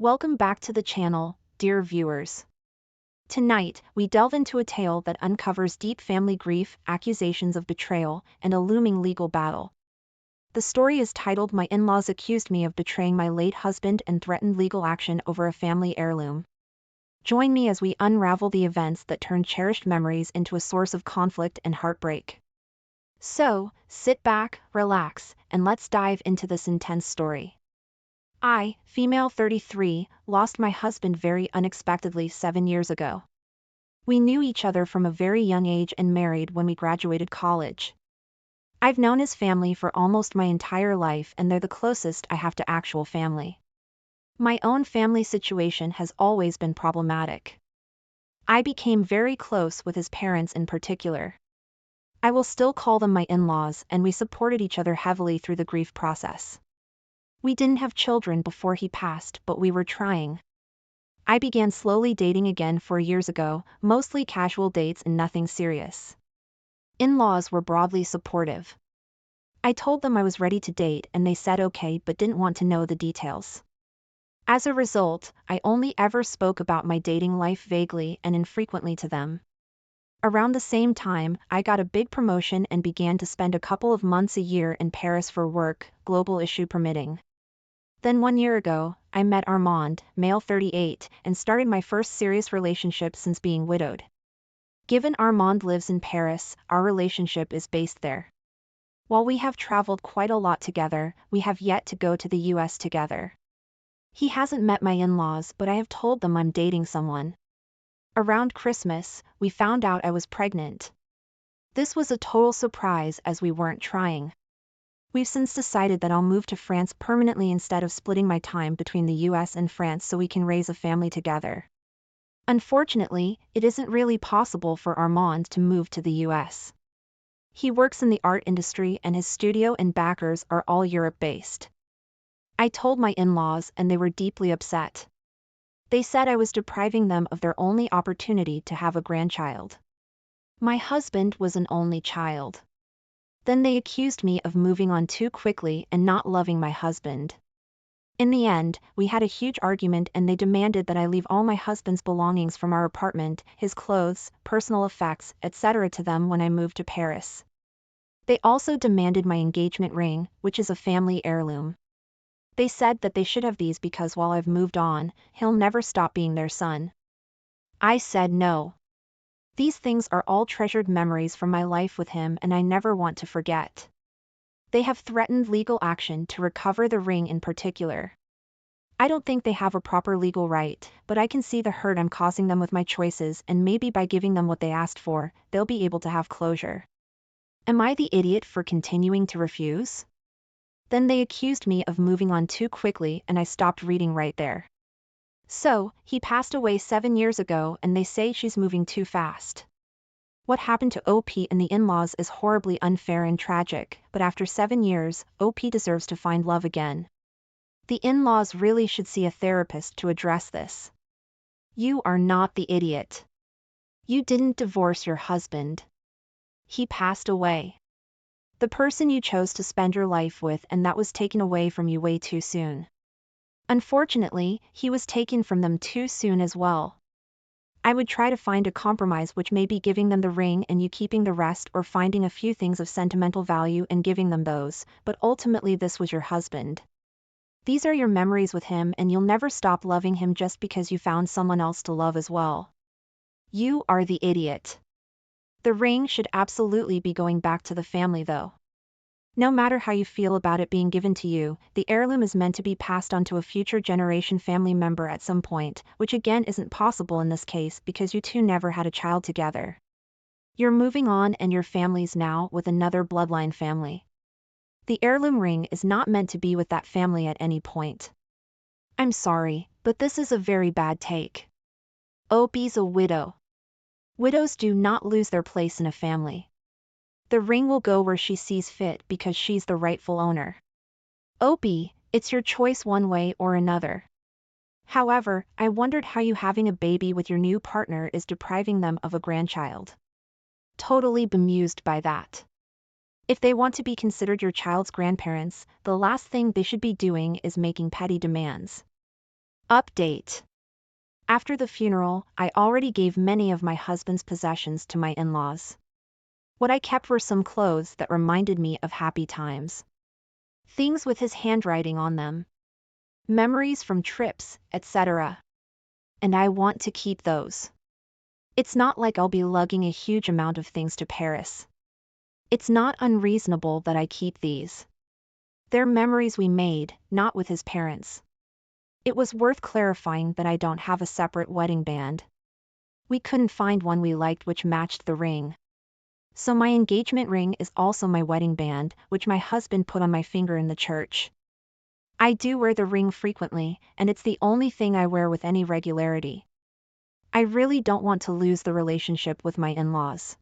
Welcome back to the channel, dear viewers. Tonight, we delve into a tale that uncovers deep family grief, accusations of betrayal, and a looming legal battle. The story is titled "My In-Laws Accused Me of Betraying My Late Husband and Threatened Legal Action Over a Family Heirloom." Join me as we unravel the events that turned cherished memories into a source of conflict and heartbreak. So, sit back, relax, and let's dive into this intense story. I, female 33, lost my husband very unexpectedly 7 years ago. We knew each other from a very young age and married when we graduated college. I've known his family for almost my entire life, and they're the closest I have to actual family. My own family situation has always been problematic. I became very close with his parents in particular. I will still call them my in-laws, and we supported each other heavily through the grief process. We didn't have children before he passed, but we were trying. I began slowly dating again 4 years ago, mostly casual dates and nothing serious. In-laws were broadly supportive. I told them I was ready to date and they said okay but didn't want to know the details. As a result, I only ever spoke about my dating life vaguely and infrequently to them. Around the same time, I got a big promotion and began to spend a couple of months a year in Paris for work, global issue permitting. Then 1 year ago, I met Armand, male 38, and started my first serious relationship since being widowed. Given Armand lives in Paris, our relationship is based there. While we have traveled quite a lot together, we have yet to go to the US together. He hasn't met my in-laws, but I have told them I'm dating someone. Around Christmas, we found out I was pregnant. This was a total surprise as we weren't trying. We've since decided that I'll move to France permanently instead of splitting my time between the US and France so we can raise a family together. Unfortunately, it isn't really possible for Armand to move to the US. He works in the art industry and his studio and backers are all Europe-based. I told my in-laws and they were deeply upset. They said I was depriving them of their only opportunity to have a grandchild. My husband was an only child. Then they accused me of moving on too quickly and not loving my husband. In the end, we had a huge argument and they demanded that I leave all my husband's belongings from our apartment, his clothes, personal effects, etc. to them when I moved to Paris. They also demanded my engagement ring, which is a family heirloom. They said that they should have these because while I've moved on, he'll never stop being their son. I said no. These things are all treasured memories from my life with him and I never want to forget. They have threatened legal action to recover the ring in particular. I don't think they have a proper legal right, but I can see the hurt I'm causing them with my choices, and maybe by giving them what they asked for, they'll be able to have closure. Am I the idiot for continuing to refuse? Then they accused me of moving on too quickly and I stopped reading right there. So, he passed away 7 years ago and they say she's moving too fast. What happened to OP and the in-laws is horribly unfair and tragic, but after 7 years, OP deserves to find love again. The in-laws really should see a therapist to address this. You are not the idiot. You didn't divorce your husband. He passed away. The person you chose to spend your life with, and that was taken away from you way too soon. Unfortunately, he was taken from them too soon as well. I would try to find a compromise, which may be giving them the ring and you keeping the rest, or finding a few things of sentimental value and giving them those, but ultimately this was your husband. These are your memories with him and you'll never stop loving him just because you found someone else to love as well. You are the idiot. The ring should absolutely be going back to the family though. No matter how you feel about it being given to you, the heirloom is meant to be passed on to a future generation family member at some point, which again isn't possible in this case because you two never had a child together. You're moving on and your family's now with another bloodline family. The heirloom ring is not meant to be with that family at any point. I'm sorry, but this is a very bad take. OP's a widow. Widows do not lose their place in a family. The ring will go where she sees fit because she's the rightful owner. OP, it's your choice one way or another. However, I wondered how you having a baby with your new partner is depriving them of a grandchild. Totally bemused by that. If they want to be considered your child's grandparents, the last thing they should be doing is making petty demands. Update. After the funeral, I already gave many of my husband's possessions to my in-laws. What I kept were some clothes that reminded me of happy times. Things with his handwriting on them. Memories from trips, etc. And I want to keep those. It's not like I'll be lugging a huge amount of things to Paris. It's not unreasonable that I keep these. They're memories we made, not with his parents. It was worth clarifying that I don't have a separate wedding band. We couldn't find one we liked which matched the ring. So my engagement ring is also my wedding band, which my husband put on my finger in the church. I do wear the ring frequently, and it's the only thing I wear with any regularity. I really don't want to lose the relationship with my in-laws.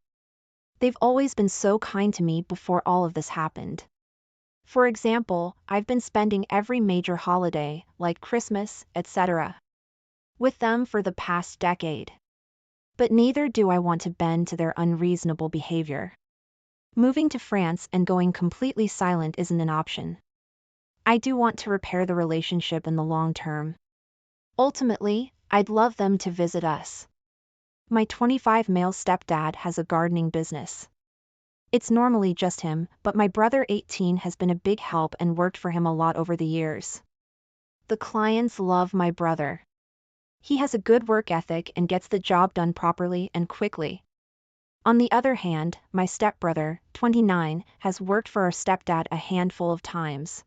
They've always been so kind to me before all of this happened. For example, I've been spending every major holiday, like Christmas, etc., with them for the past decade. But neither do I want to bend to their unreasonable behavior. Moving to France and going completely silent isn't an option. I do want to repair the relationship in the long term. Ultimately, I'd love them to visit us. My 25 male stepdad has a gardening business. It's normally just him, but my brother 18 has been a big help and worked for him a lot over the years. The clients love my brother. He has a good work ethic and gets the job done properly and quickly. On the other hand, my stepbrother, 29, has worked for our stepdad a handful of times.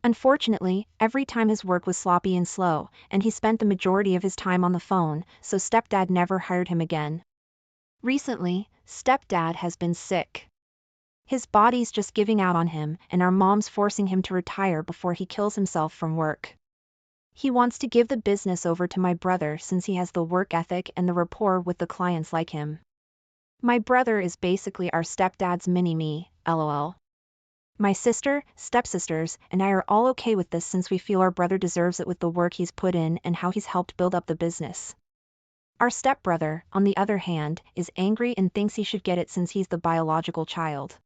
Unfortunately, every time his work was sloppy and slow, and he spent the majority of his time on the phone, so stepdad never hired him again. Recently, stepdad has been sick. His body's just giving out on him, and our mom's forcing him to retire before he kills himself from work. He wants to give the business over to my brother since he has the work ethic and the rapport with the clients like him. My brother is basically our stepdad's mini-me, lol. My sister, stepsisters, and I are all okay with this since we feel our brother deserves it with the work he's put in and how he's helped build up the business. Our stepbrother, on the other hand, is angry and thinks he should get it since he's the biological child.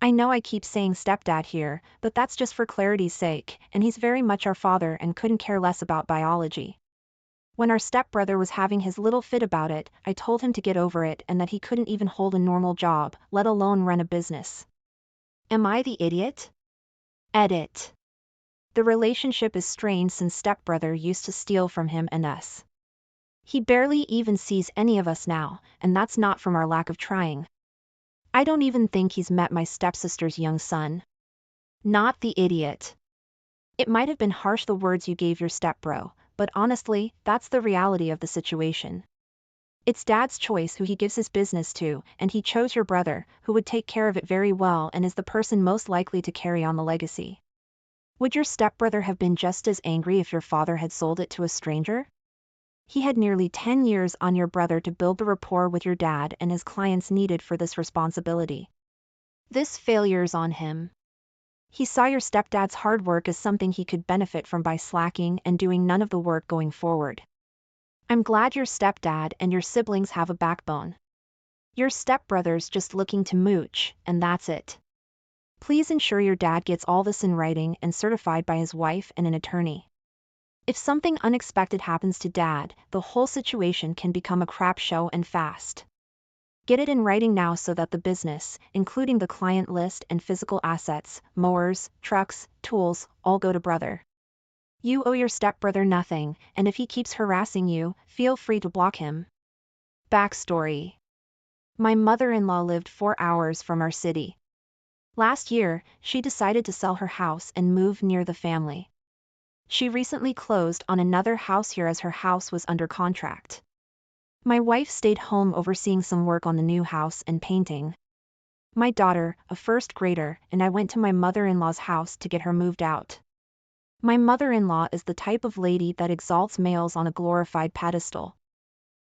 I know I keep saying stepdad here, but that's just for clarity's sake, and he's very much our father and couldn't care less about biology. When our stepbrother was having his little fit about it, I told him to get over it and that he couldn't even hold a normal job, let alone run a business. Am I the idiot? Edit. The relationship is strained since stepbrother used to steal from him and us. He barely even sees any of us now, and that's not from our lack of trying. I don't even think he's met my stepsister's young son. Not the idiot. It might have been harsh the words you gave your stepbro, but honestly, that's the reality of the situation. It's dad's choice who he gives his business to, and he chose your brother, who would take care of it very well and is the person most likely to carry on the legacy. Would your stepbrother have been just as angry if your father had sold it to a stranger? He had nearly 10 years on your brother to build the rapport with your dad and his clients needed for this responsibility. This failure's on him. He saw your stepdad's hard work as something he could benefit from by slacking and doing none of the work going forward. I'm glad your stepdad and your siblings have a backbone. Your stepbrother's just looking to mooch, and that's it. Please ensure your dad gets all this in writing and certified by his wife and an attorney. If something unexpected happens to dad, the whole situation can become a crap show and fast. Get it in writing now so that the business, including the client list and physical assets, mowers, trucks, tools, all go to brother. You owe your stepbrother nothing, and if he keeps harassing you, feel free to block him. Backstory. My mother-in-law lived 4 hours from our city. Last year, she decided to sell her house and move near the family. She recently closed on another house here as her house was under contract. My wife stayed home overseeing some work on the new house and painting. My daughter, a first grader, and I went to my mother-in-law's house to get her moved out. My mother-in-law is the type of lady that exalts males on a glorified pedestal.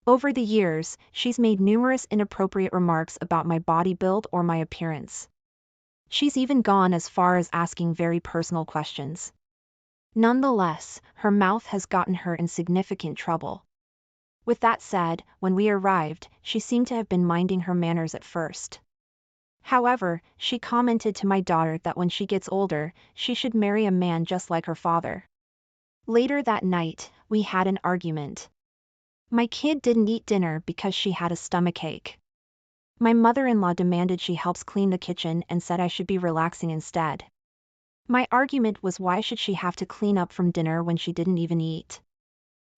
Over the years, she's made numerous inappropriate remarks about my body build or my appearance. She's even gone as far as asking very personal questions. Nonetheless, her mouth has gotten her in significant trouble. With that said, when we arrived, she seemed to have been minding her manners at first. However, she commented to my daughter that when she gets older, she should marry a man just like her father. Later that night, we had an argument. My kid didn't eat dinner because she had a stomachache. My mother-in-law demanded she helps clean the kitchen and said I should be relaxing instead. My argument was, why should she have to clean up from dinner when she didn't even eat?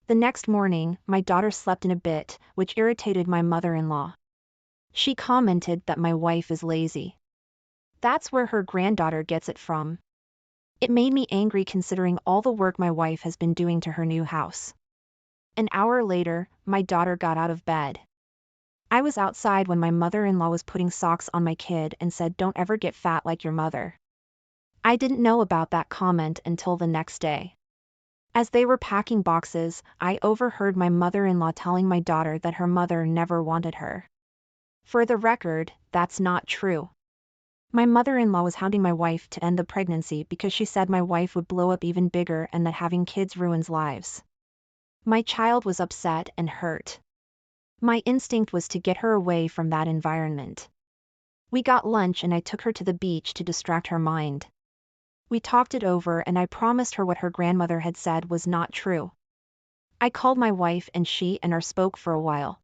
The next morning, my daughter slept in a bit, which irritated my mother-in-law. She commented that my wife is lazy. That's where her granddaughter gets it from. It made me angry considering all the work my wife has been doing to her new house. An hour later, my daughter got out of bed. I was outside when my mother-in-law was putting socks on my kid and said, "Don't ever get fat like your mother." I didn't know about that comment until the next day. As they were packing boxes, I overheard my mother-in-law telling my daughter that her mother never wanted her. For the record, that's not true. My mother-in-law was hounding my wife to end the pregnancy because she said my wife would blow up even bigger and that having kids ruins lives. My child was upset and hurt. My instinct was to get her away from that environment. We got lunch and I took her to the beach to distract her mind. We talked it over and I promised her what her grandmother had said was not true. I called my wife and she and her spoke for a while.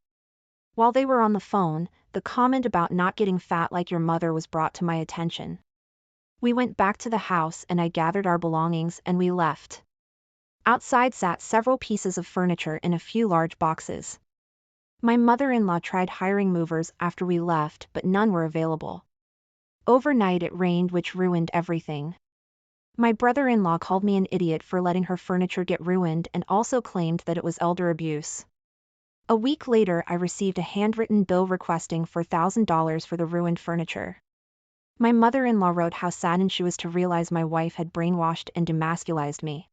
While they were on the phone, the comment about not getting fat like your mother was brought to my attention. We went back to the house and I gathered our belongings and we left. Outside sat several pieces of furniture in a few large boxes. My mother-in-law tried hiring movers after we left, but none were available. Overnight it rained, which ruined everything. My brother-in-law called me an idiot for letting her furniture get ruined and also claimed that it was elder abuse. A week later I received a handwritten bill requesting $4,000 for the ruined furniture. My mother-in-law wrote how saddened she was to realize my wife had brainwashed and demasculized me.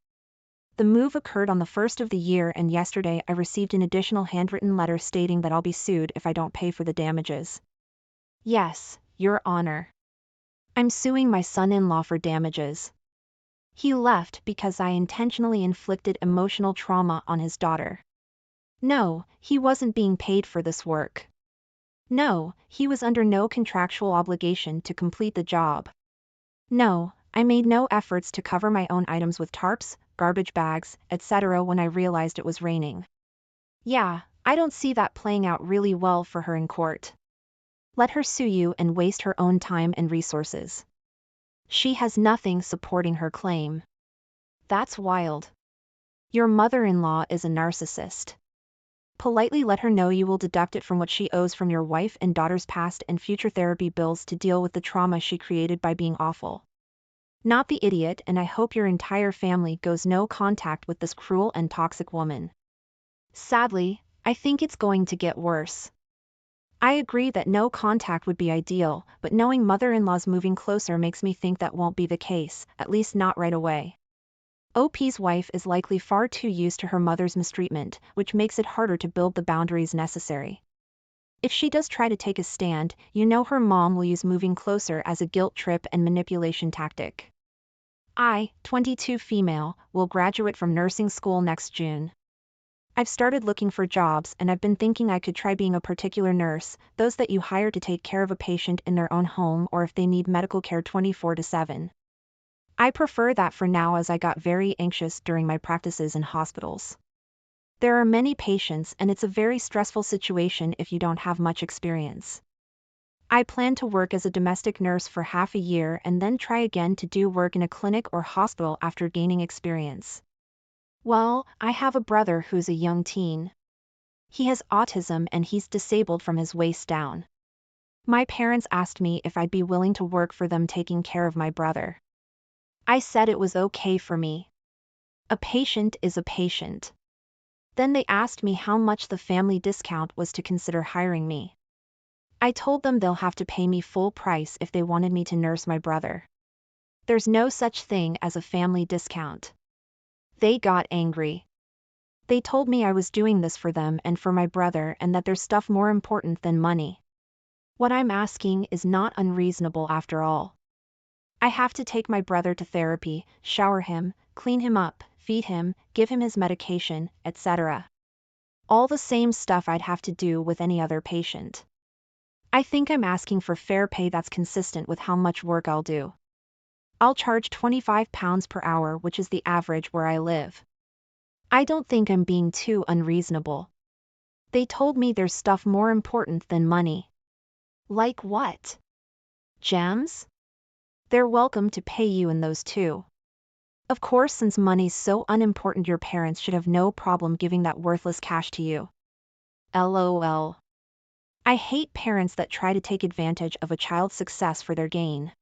The move occurred on the 1st of the year and yesterday I received an additional handwritten letter stating that I'll be sued if I don't pay for the damages. Yes, Your Honor. I'm suing my son-in-law for damages. He left because I intentionally inflicted emotional trauma on his daughter. No, he wasn't being paid for this work. No, he was under no contractual obligation to complete the job. No, I made no efforts to cover my own items with tarps, garbage bags, etc. when I realized it was raining. Yeah, I don't see that playing out really well for her in court. Let her sue you and waste her own time and resources. She has nothing supporting her claim. That's wild. Your mother-in-law is a narcissist. Politely let her know you will deduct it from what she owes from your wife and daughter's past and future therapy bills to deal with the trauma she created by being awful. Not the idiot, and I hope your entire family goes no contact with this cruel and toxic woman. Sadly, I think it's going to get worse. I agree that no contact would be ideal, but knowing mother-in-law's moving closer makes me think that won't be the case, at least not right away. OP's wife is likely far too used to her mother's mistreatment, which makes it harder to build the boundaries necessary. If she does try to take a stand, you know her mom will use moving closer as a guilt trip and manipulation tactic. I, 22 female, will graduate from nursing school next June. I've started looking for jobs and I've been thinking I could try being a particular nurse, those that you hire to take care of a patient in their own home or if they need medical care 24/7. I prefer that for now as I got very anxious during my practices in hospitals. There are many patients and it's a very stressful situation if you don't have much experience. I plan to work as a domestic nurse for half a year and then try again to do work in a clinic or hospital after gaining experience. Well, I have a brother who's a young teen. He has autism and he's disabled from his waist down. My parents asked me if I'd be willing to work for them taking care of my brother. I said it was okay for me. A patient is a patient. Then they asked me how much the family discount was to consider hiring me. I told them they'll have to pay me full price if they wanted me to nurse my brother. There's no such thing as a family discount. They got angry. They told me I was doing this for them and for my brother and that there's stuff more important than money. What I'm asking is not unreasonable after all. I have to take my brother to therapy, shower him, clean him up, feed him, give him his medication, etc. All the same stuff I'd have to do with any other patient. I think I'm asking for fair pay that's consistent with how much work I'll do. I'll charge £25 per hour, which is the average where I live. I don't think I'm being too unreasonable. They told me there's stuff more important than money. Like what? Gems? They're welcome to pay you in those too. Of course, since money's so unimportant, your parents should have no problem giving that worthless cash to you. LOL. I hate parents that try to take advantage of a child's success for their gain.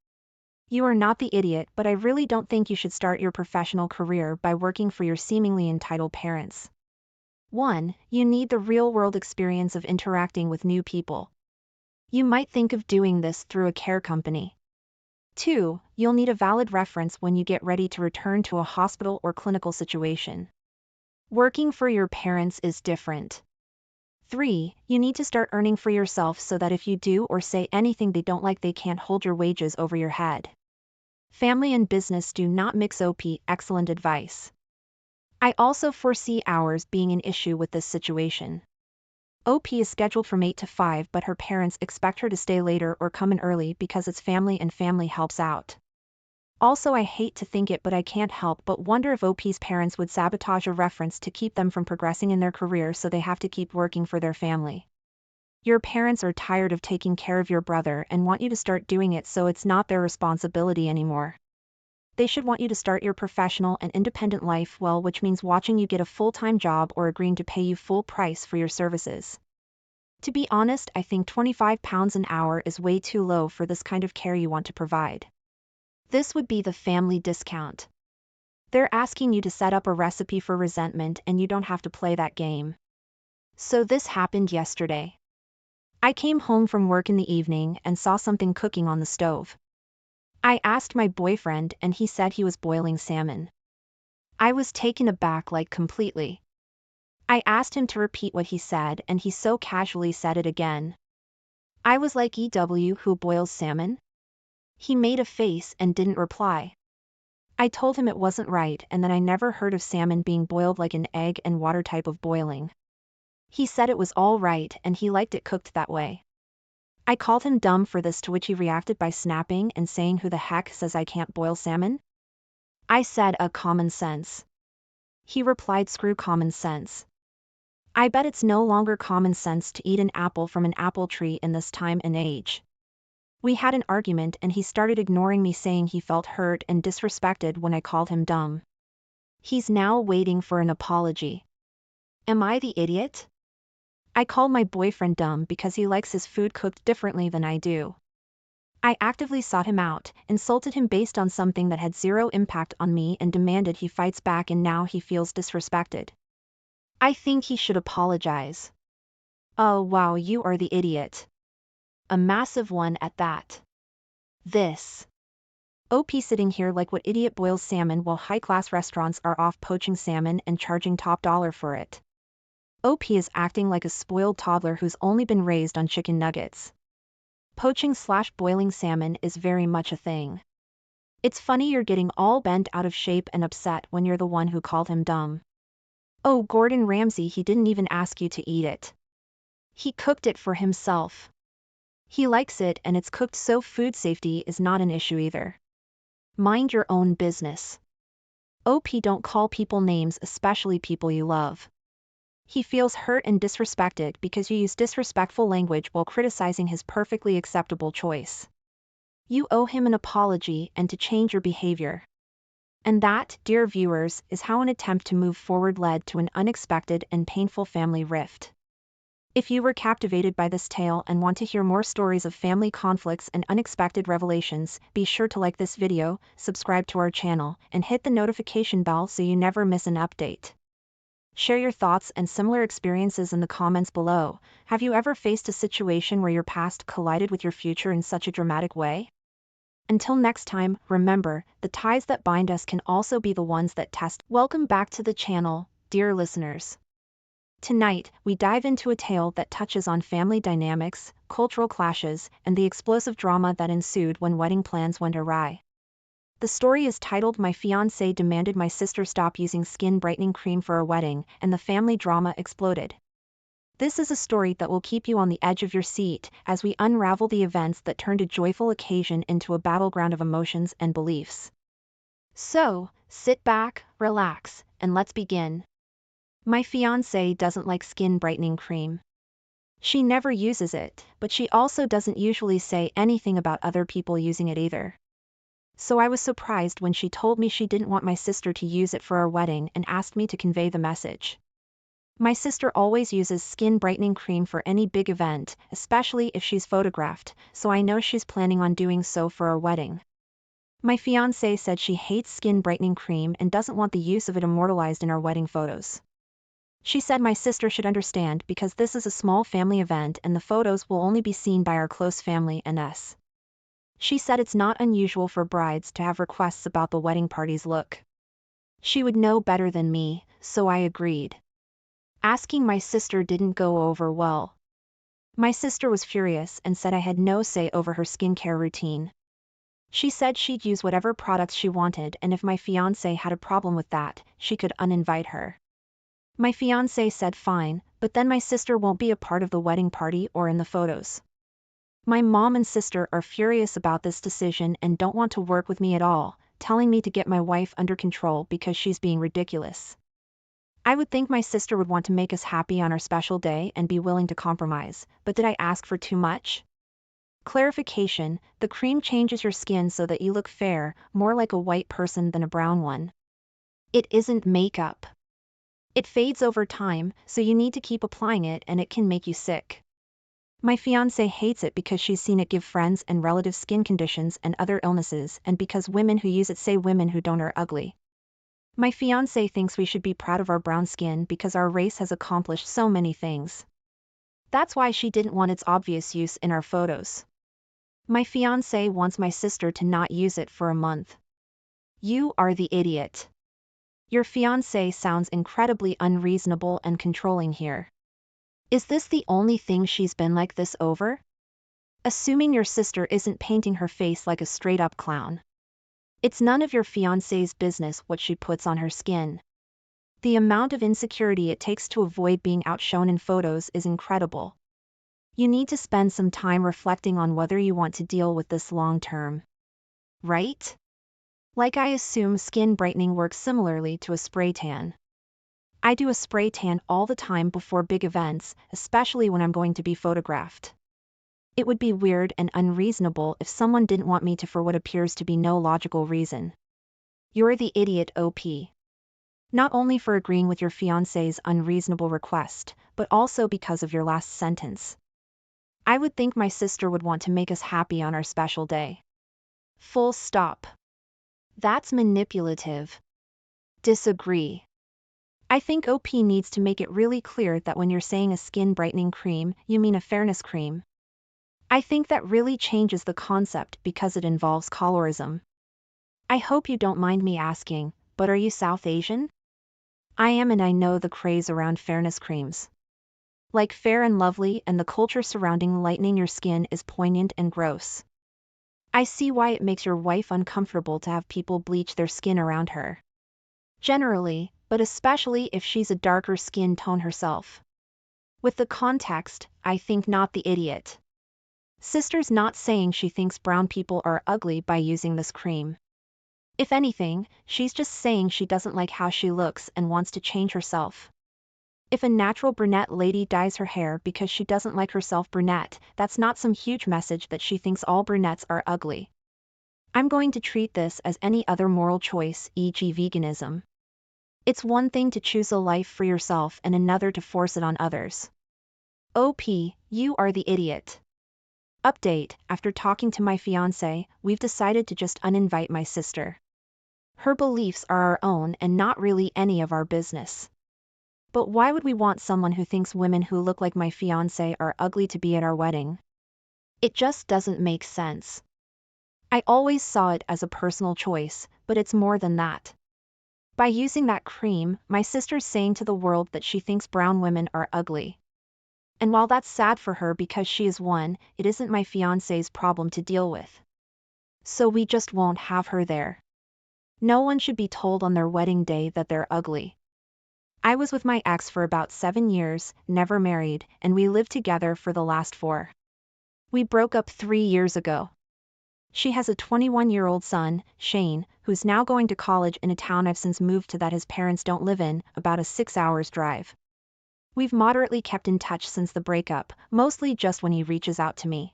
You are not the idiot, but I really don't think you should start your professional career by working for your seemingly entitled parents. 1. You need the real-world experience of interacting with new people. You might think of doing this through a care company. 2. You'll need a valid reference when you get ready to return to a hospital or clinical situation. Working for your parents is different. 3. You need to start earning for yourself so that if you do or say anything they don't like, they can't hold your wages over your head. Family and business do not mix. OP. Excellent advice. I also foresee hours being an issue with this situation. OP is scheduled from 8 to 5, but her parents expect her to stay later or come in early because it's family and family helps out. Also, I hate to think it, but I can't help but wonder if OP's parents would sabotage a reference to keep them from progressing in their career, so they have to keep working for their family. Your parents are tired of taking care of your brother and want you to start doing it so it's not their responsibility anymore. They should want you to start your professional and independent life well, which means watching you get a full-time job or agreeing to pay you full price for your services. To be honest, I think £25 an hour is way too low for this kind of care you want to provide. This would be the family discount. They're asking you to set up a recipe for resentment and you don't have to play that game. So this happened yesterday. I came home from work in the evening and saw something cooking on the stove. I asked my boyfriend and he said he was boiling salmon. I was taken aback, like completely. I asked him to repeat what he said and he so casually said it again. I was like, who boils salmon? He made a face and didn't reply. I told him it wasn't right and that I never heard of salmon being boiled like an egg and water type of boiling. He said it was all right and he liked it cooked that way. I called him dumb for this, to which he reacted by snapping and saying, who the heck says I can't boil salmon? I said, common sense. He replied, screw common sense. I bet it's no longer common sense to eat an apple from an apple tree in this time and age. We had an argument and he started ignoring me, saying he felt hurt and disrespected when I called him dumb. He's now waiting for an apology. Am I the idiot? I called my boyfriend dumb because he likes his food cooked differently than I do. I actively sought him out, insulted him based on something that had zero impact on me, and demanded he fights back, and now he feels disrespected. I think he should apologize. Oh wow, you are the idiot. A massive one at that. This. OP sitting here like, what idiot boils salmon while high-class restaurants are off poaching salmon and charging top dollar for it? OP is acting like a spoiled toddler who's only been raised on chicken nuggets. Poaching/boiling salmon is very much a thing. It's funny you're getting all bent out of shape and upset when you're the one who called him dumb. Oh, Gordon Ramsay, he didn't even ask you to eat it. He cooked it for himself. He likes it and it's cooked, so food safety is not an issue either. Mind your own business. OP, don't call people names, especially people you love. He feels hurt and disrespected because you use disrespectful language while criticizing his perfectly acceptable choice. You owe him an apology and to change your behavior. And that, dear viewers, is how an attempt to move forward led to an unexpected and painful family rift. If you were captivated by this tale and want to hear more stories of family conflicts and unexpected revelations, be sure to like this video, subscribe to our channel, and hit the notification bell so you never miss an update. Share your thoughts and similar experiences in the comments below. Have you ever faced a situation where your past collided with your future in such a dramatic way? Until next time, remember, the ties that bind us can also be the ones that test. Welcome back to the channel, dear listeners. Tonight, we dive into a tale that touches on family dynamics, cultural clashes, and the explosive drama that ensued when wedding plans went awry. The story is titled My Fiancé Demanded My Sister Stop Using Skin Brightening Cream for Our Wedding, and the Family Drama Exploded. This is a story that will keep you on the edge of your seat as we unravel the events that turned a joyful occasion into a battleground of emotions and beliefs. So, sit back, relax, and let's begin. My fiancé doesn't like skin brightening cream. She never uses it, but she also doesn't usually say anything about other people using it either. So I was surprised when she told me she didn't want my sister to use it for our wedding and asked me to convey the message. My sister always uses skin brightening cream for any big event, especially if she's photographed, so I know she's planning on doing so for our wedding. My fiancé said she hates skin brightening cream and doesn't want the use of it immortalized in our wedding photos. She said my sister should understand because this is a small family event and the photos will only be seen by our close family and us. She said it's not unusual for brides to have requests about the wedding party's look. She would know better than me, so I agreed. Asking my sister didn't go over well. My sister was furious and said I had no say over her skincare routine. She said she'd use whatever products she wanted and if my fiancé had a problem with that, she could uninvite her. My fiancé said fine, but then my sister won't be a part of the wedding party or in the photos. My mom and sister are furious about this decision and don't want to work with me at all, telling me to get my wife under control because she's being ridiculous. I would think my sister would want to make us happy on our special day and be willing to compromise, but did I ask for too much? Clarification: the cream changes your skin so that you look fair, more like a white person than a brown one. It isn't makeup. It fades over time, so you need to keep applying it and it can make you sick. My fiancé hates it because she's seen it give friends and relatives skin conditions and other illnesses and because women who use it say women who don't are ugly. My fiancé thinks we should be proud of our brown skin because our race has accomplished so many things. That's why she didn't want its obvious use in our photos. My fiancé wants my sister to not use it for a month. You are the idiot. Your fiancé sounds incredibly unreasonable and controlling here. Is this the only thing she's been like this over? Assuming your sister isn't painting her face like a straight-up clown. It's none of your fiancé's business what she puts on her skin. The amount of insecurity it takes to avoid being outshone in photos is incredible. You need to spend some time reflecting on whether you want to deal with this long-term. Right? Like I assume skin brightening works similarly to a spray tan. I do a spray tan all the time before big events, especially when I'm going to be photographed. It would be weird and unreasonable if someone didn't want me to for what appears to be no logical reason. You're the idiot, OP. Not only for agreeing with your fiancé's unreasonable request, but also because of your last sentence. I would think my sister would want to make us happy on our special day. Full stop. That's manipulative. Disagree. I think OP needs to make it really clear that when you're saying a skin brightening cream, you mean a fairness cream. I think that really changes the concept because it involves colorism. I hope you don't mind me asking, but are you South Asian? I am, and I know the craze around fairness creams. Like Fair and Lovely, and the culture surrounding lightening your skin is poignant and gross. I see why it makes your wife uncomfortable to have people bleach their skin around her. Generally, but especially if she's a darker skin tone herself. With the context, I think not the idiot. Sister's not saying she thinks brown people are ugly by using this cream. If anything, she's just saying she doesn't like how she looks and wants to change herself. If a natural brunette lady dyes her hair because she doesn't like herself brunette, that's not some huge message that she thinks all brunettes are ugly. I'm going to treat this as any other moral choice, e.g. veganism. It's one thing to choose a life for yourself and another to force it on others. OP, you are the idiot. Update: after talking to my fiancé, we've decided to just uninvite my sister. Her beliefs are our own and not really any of our business. But why would we want someone who thinks women who look like my fiancé are ugly to be at our wedding? It just doesn't make sense. I always saw it as a personal choice, but it's more than that. By using that cream, my sister's saying to the world that she thinks brown women are ugly. And while that's sad for her because she is one, it isn't my fiancé's problem to deal with. So we just won't have her there. No one should be told on their wedding day that they're ugly. I was with my ex for about 7 years, never married, and we lived together for the last 4. We broke up 3 years ago. She has a 21-year-old son, Shane, who's now going to college in a town I've since moved to that his parents don't live in, about a 6 hours drive. We've moderately kept in touch since the breakup, mostly just when he reaches out to me.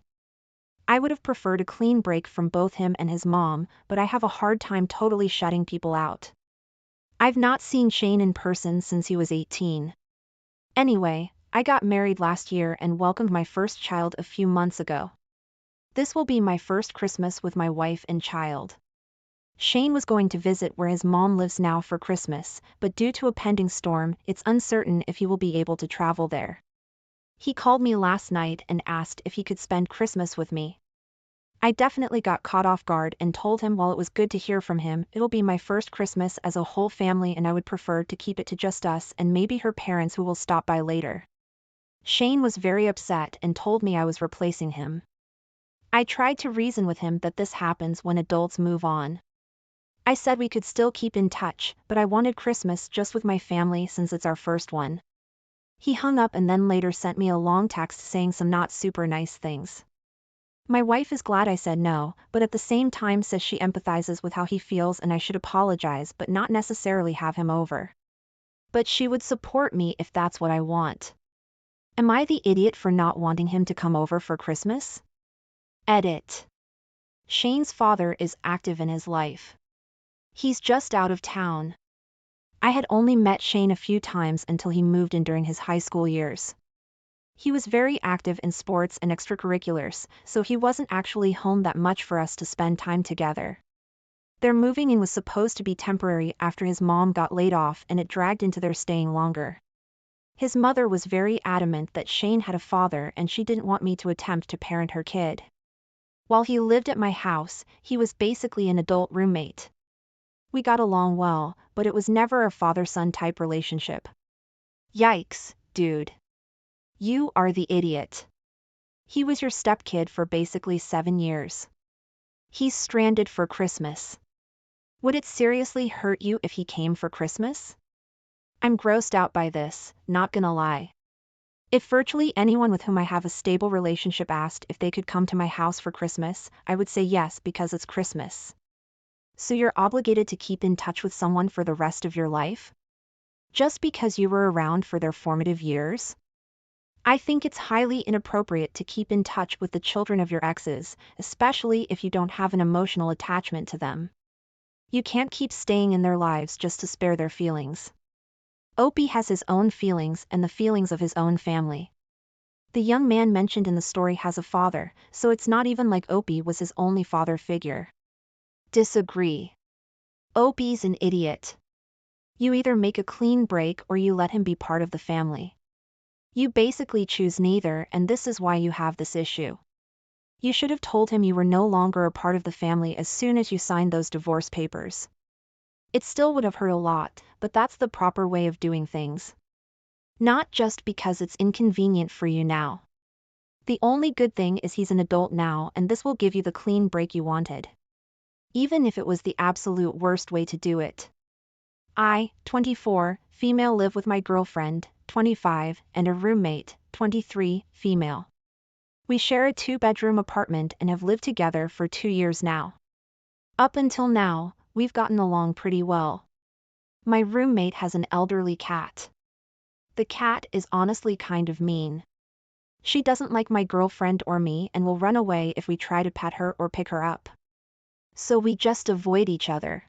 I would have preferred a clean break from both him and his mom, but I have a hard time totally shutting people out. I've not seen Shane in person since he was 18. Anyway, I got married last year and welcomed my first child a few months ago. This will be my first Christmas with my wife and child. Shane was going to visit where his mom lives now for Christmas, but due to a pending storm, it's uncertain if he will be able to travel there. He called me last night and asked if he could spend Christmas with me. I definitely got caught off guard and told him while it was good to hear from him, it'll be my first Christmas as a whole family and I would prefer to keep it to just us and maybe her parents who will stop by later. Shane was very upset and told me I was replacing him. I tried to reason with him that this happens when adults move on. I said we could still keep in touch, but I wanted Christmas just with my family since it's our first one. He hung up and then later sent me a long text saying some not super nice things. My wife is glad I said no, but at the same time says she empathizes with how he feels and I should apologize but not necessarily have him over. But she would support me if that's what I want. Am I the idiot for not wanting him to come over for Christmas? Edit. Shane's father is active in his life. He's just out of town. I had only met Shane a few times until he moved in during his high school years. He was very active in sports and extracurriculars, so he wasn't actually home that much for us to spend time together. Their moving in was supposed to be temporary after his mom got laid off and it dragged into their staying longer. His mother was very adamant that Shane had a father and she didn't want me to attempt to parent her kid. While he lived at my house, he was basically an adult roommate. We got along well, but it was never a father-son type relationship. Yikes, dude. You are the idiot. He was your stepkid for basically 7 years. He's stranded for Christmas. Would it seriously hurt you if he came for Christmas? I'm grossed out by this, not gonna lie. If virtually anyone with whom I have a stable relationship asked if they could come to my house for Christmas, I would say yes because it's Christmas. So you're obligated to keep in touch with someone for the rest of your life? Just because you were around for their formative years? I think it's highly inappropriate to keep in touch with the children of your exes, especially if you don't have an emotional attachment to them. You can't keep staying in their lives just to spare their feelings. Opie has his own feelings and the feelings of his own family. The young man mentioned in the story has a father, so it's not even like Opie was his only father figure. Disagree. Opie's an idiot. You either make a clean break or you let him be part of the family. You basically choose neither, and this is why you have this issue. You should have told him you were no longer a part of the family as soon as you signed those divorce papers. It still would have hurt a lot, but that's the proper way of doing things. Not just because it's inconvenient for you now. The only good thing is he's an adult now and this will give you the clean break you wanted. Even if it was the absolute worst way to do it. I, 24, female, live with my girlfriend, 25, and a roommate, 23, female. We share a 2-bedroom apartment and have lived together for 2 years now. Up until now, we've gotten along pretty well. My roommate has an elderly cat. The cat is honestly kind of mean. She doesn't like my girlfriend or me and will run away if we try to pet her or pick her up. So we just avoid each other.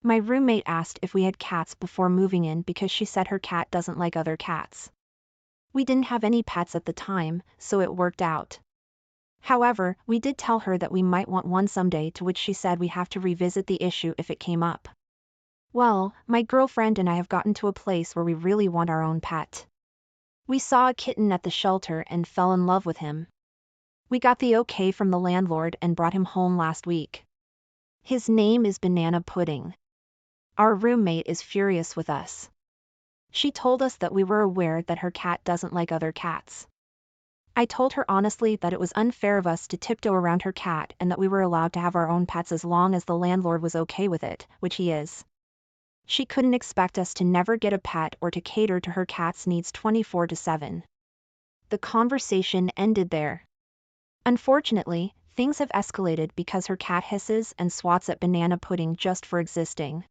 My roommate asked if we had cats before moving in because she said her cat doesn't like other cats. We didn't have any pets at the time, so it worked out. However, we did tell her that we might want one someday, to which she said we have to revisit the issue if it came up. Well, my girlfriend and I have gotten to a place where we really want our own pet. We saw a kitten at the shelter and fell in love with him. We got the okay from the landlord and brought him home last week. His name is Banana Pudding. Our roommate is furious with us. She told us that we were aware that her cat doesn't like other cats. I told her honestly that it was unfair of us to tiptoe around her cat and that we were allowed to have our own pets as long as the landlord was okay with it, which he is. She couldn't expect us to never get a pet or to cater to her cat's needs 24/7. The conversation ended there. Unfortunately, things have escalated because her cat hisses and swats at banana pudding just for existing.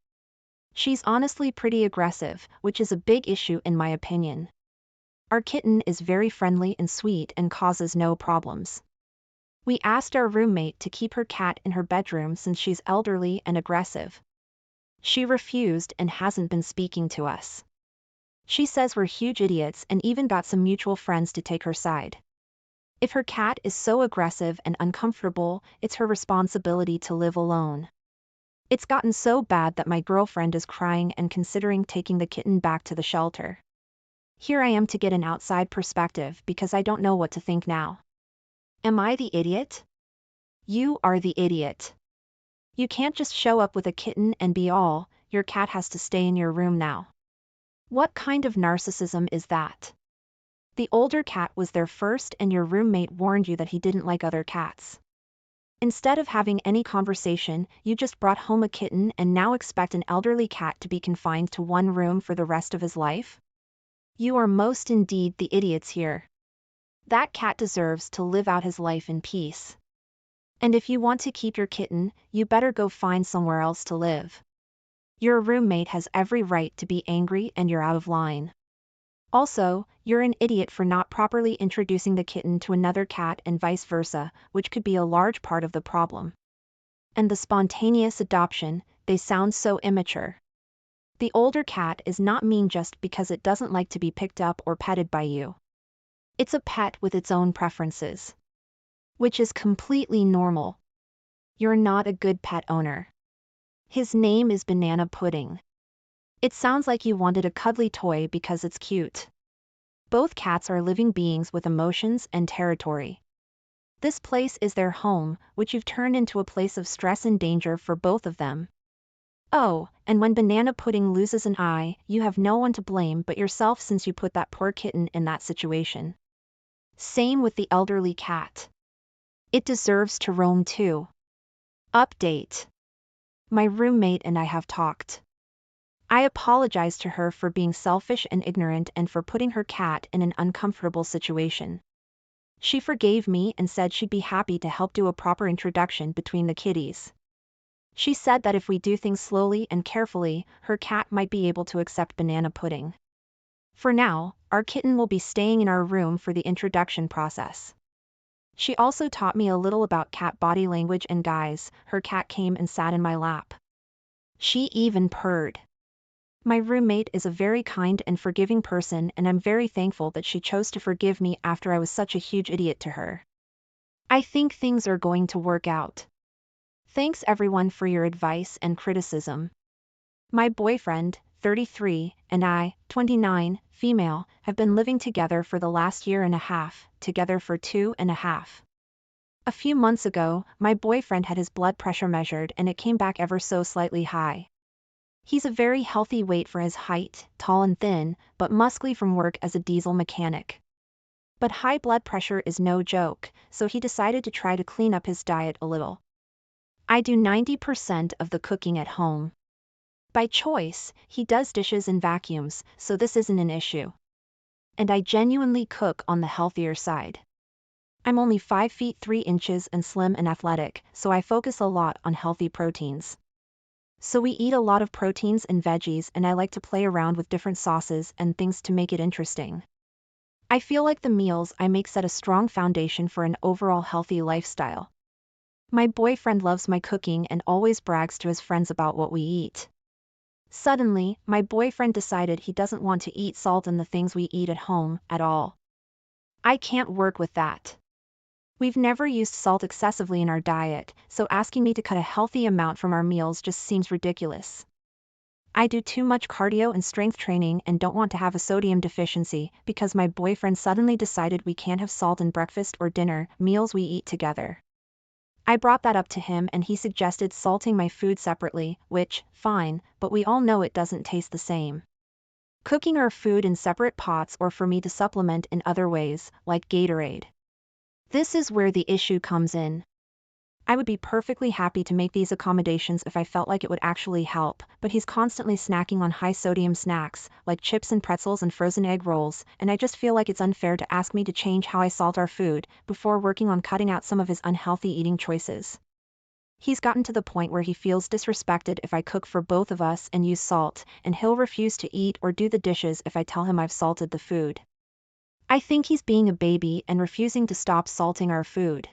She's honestly pretty aggressive, which is a big issue in my opinion. Our kitten is very friendly and sweet and causes no problems. We asked our roommate to keep her cat in her bedroom since she's elderly and aggressive. She refused and hasn't been speaking to us. She says we're huge idiots and even got some mutual friends to take her side. If her cat is so aggressive and uncomfortable, it's her responsibility to live alone. It's gotten so bad that my girlfriend is crying and considering taking the kitten back to the shelter. Here I am to get an outside perspective because I don't know what to think now. Am I the idiot? You are the idiot. You can't just show up with a kitten and be all, your cat has to stay in your room now. What kind of narcissism is that? The older cat was there first and your roommate warned you that he didn't like other cats. Instead of having any conversation, you just brought home a kitten and now expect an elderly cat to be confined to one room for the rest of his life? You are most indeed the idiots here. That cat deserves to live out his life in peace. And if you want to keep your kitten, you better go find somewhere else to live. Your roommate has every right to be angry and you're out of line. Also, you're an idiot for not properly introducing the kitten to another cat and vice versa, which could be a large part of the problem. And the spontaneous adoption, they sound so immature. The older cat is not mean just because it doesn't like to be picked up or petted by you. It's a pet with its own preferences. Which is completely normal. You're not a good pet owner. His name is Banana Pudding. It sounds like you wanted a cuddly toy because it's cute. Both cats are living beings with emotions and territory. This place is their home, which you've turned into a place of stress and danger for both of them. Oh, and when Banana Pudding loses an eye, you have no one to blame but yourself since you put that poor kitten in that situation. Same with the elderly cat. It deserves to roam too. Update. My roommate and I have talked. I apologized to her for being selfish and ignorant and for putting her cat in an uncomfortable situation. She forgave me and said she'd be happy to help do a proper introduction between the kitties. She said that if we do things slowly and carefully, her cat might be able to accept Banana Pudding. For now, our kitten will be staying in our room for the introduction process. She also taught me a little about cat body language and guys, her cat came and sat in my lap. She even purred. My roommate is a very kind and forgiving person and I'm very thankful that she chose to forgive me after I was such a huge idiot to her. I think things are going to work out. Thanks everyone for your advice and criticism. My boyfriend, 33, and I, 29, female, have been living together for the last year and a half, together for 2.5. A few months ago, my boyfriend had his blood pressure measured and it came back ever so slightly high. He's a very healthy weight for his height, tall and thin, but muscly from work as a diesel mechanic. But high blood pressure is no joke, so he decided to try to clean up his diet a little. I do 90% of the cooking at home. By choice, he does dishes and vacuums, so this isn't an issue. And I genuinely cook on the healthier side. I'm only 5 feet 3 inches and slim and athletic, so I focus a lot on healthy proteins. So we eat a lot of proteins and veggies and I like to play around with different sauces and things to make it interesting. I feel like the meals I make set a strong foundation for an overall healthy lifestyle. My boyfriend loves my cooking and always brags to his friends about what we eat. Suddenly, my boyfriend decided he doesn't want to eat salt in the things we eat at home at all. I can't work with that. We've never used salt excessively in our diet, so asking me to cut a healthy amount from our meals just seems ridiculous. I do too much cardio and strength training and don't want to have a sodium deficiency because my boyfriend suddenly decided we can't have salt in breakfast or dinner, meals we eat together. I brought that up to him and he suggested salting my food separately, which, fine, but we all know it doesn't taste the same. Cooking our food in separate pots or for me to supplement in other ways, like Gatorade. This is where the issue comes in. I would be perfectly happy to make these accommodations if I felt like it would actually help, but he's constantly snacking on high-sodium snacks, like chips and pretzels and frozen egg rolls, and I just feel like it's unfair to ask me to change how I salt our food, before working on cutting out some of his unhealthy eating choices. He's gotten to the point where he feels disrespected if I cook for both of us and use salt, and he'll refuse to eat or do the dishes if I tell him I've salted the food. I think he's being a baby and refusing to stop salting our food.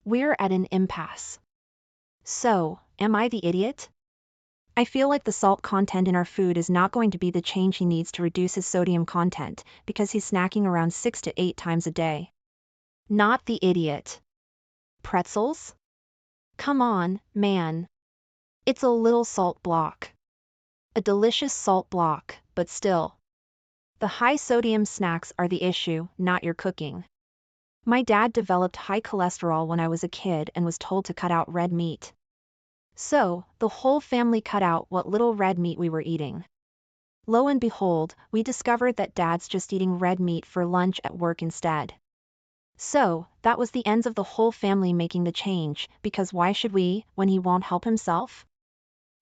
We're at an impasse. So, am I the idiot? I feel like the salt content in our food is not going to be the change he needs to reduce his sodium content, because he's snacking around 6 to 8 times a day. Not the idiot. Pretzels? Come on, man. It's a little salt block. A delicious salt block, but still. The high-sodium snacks are the issue, not your cooking. My dad developed high cholesterol when I was a kid and was told to cut out red meat. So, the whole family cut out what little red meat we were eating. Lo and behold, we discovered that Dad's just eating red meat for lunch at work instead. So, that was the ends of the whole family making the change, because why should we, when he won't help himself?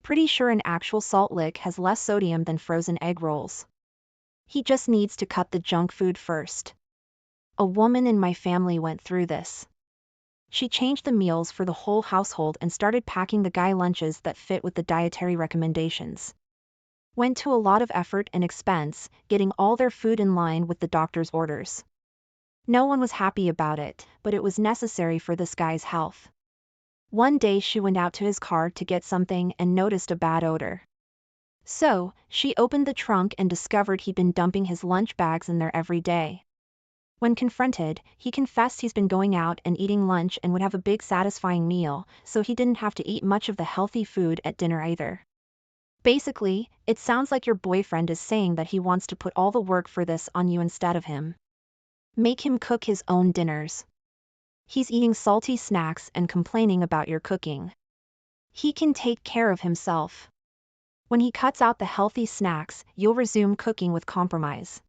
Pretty sure an actual salt lick has less sodium than frozen egg rolls. He just needs to cut the junk food first. A woman in my family went through this. She changed the meals for the whole household and started packing the guy lunches that fit with the dietary recommendations. Went to a lot of effort and expense, getting all their food in line with the doctor's orders. No one was happy about it, but it was necessary for this guy's health. One day she went out to his car to get something and noticed a bad odor. So, she opened the trunk and discovered he'd been dumping his lunch bags in there every day. When confronted, he confessed he's been going out and eating lunch and would have a big satisfying meal, so he didn't have to eat much of the healthy food at dinner either. Basically, it sounds like your boyfriend is saying that he wants to put all the work for this on you instead of him. Make him cook his own dinners. He's eating salty snacks and complaining about your cooking. He can take care of himself. When he cuts out the healthy snacks, you'll resume cooking with compromise.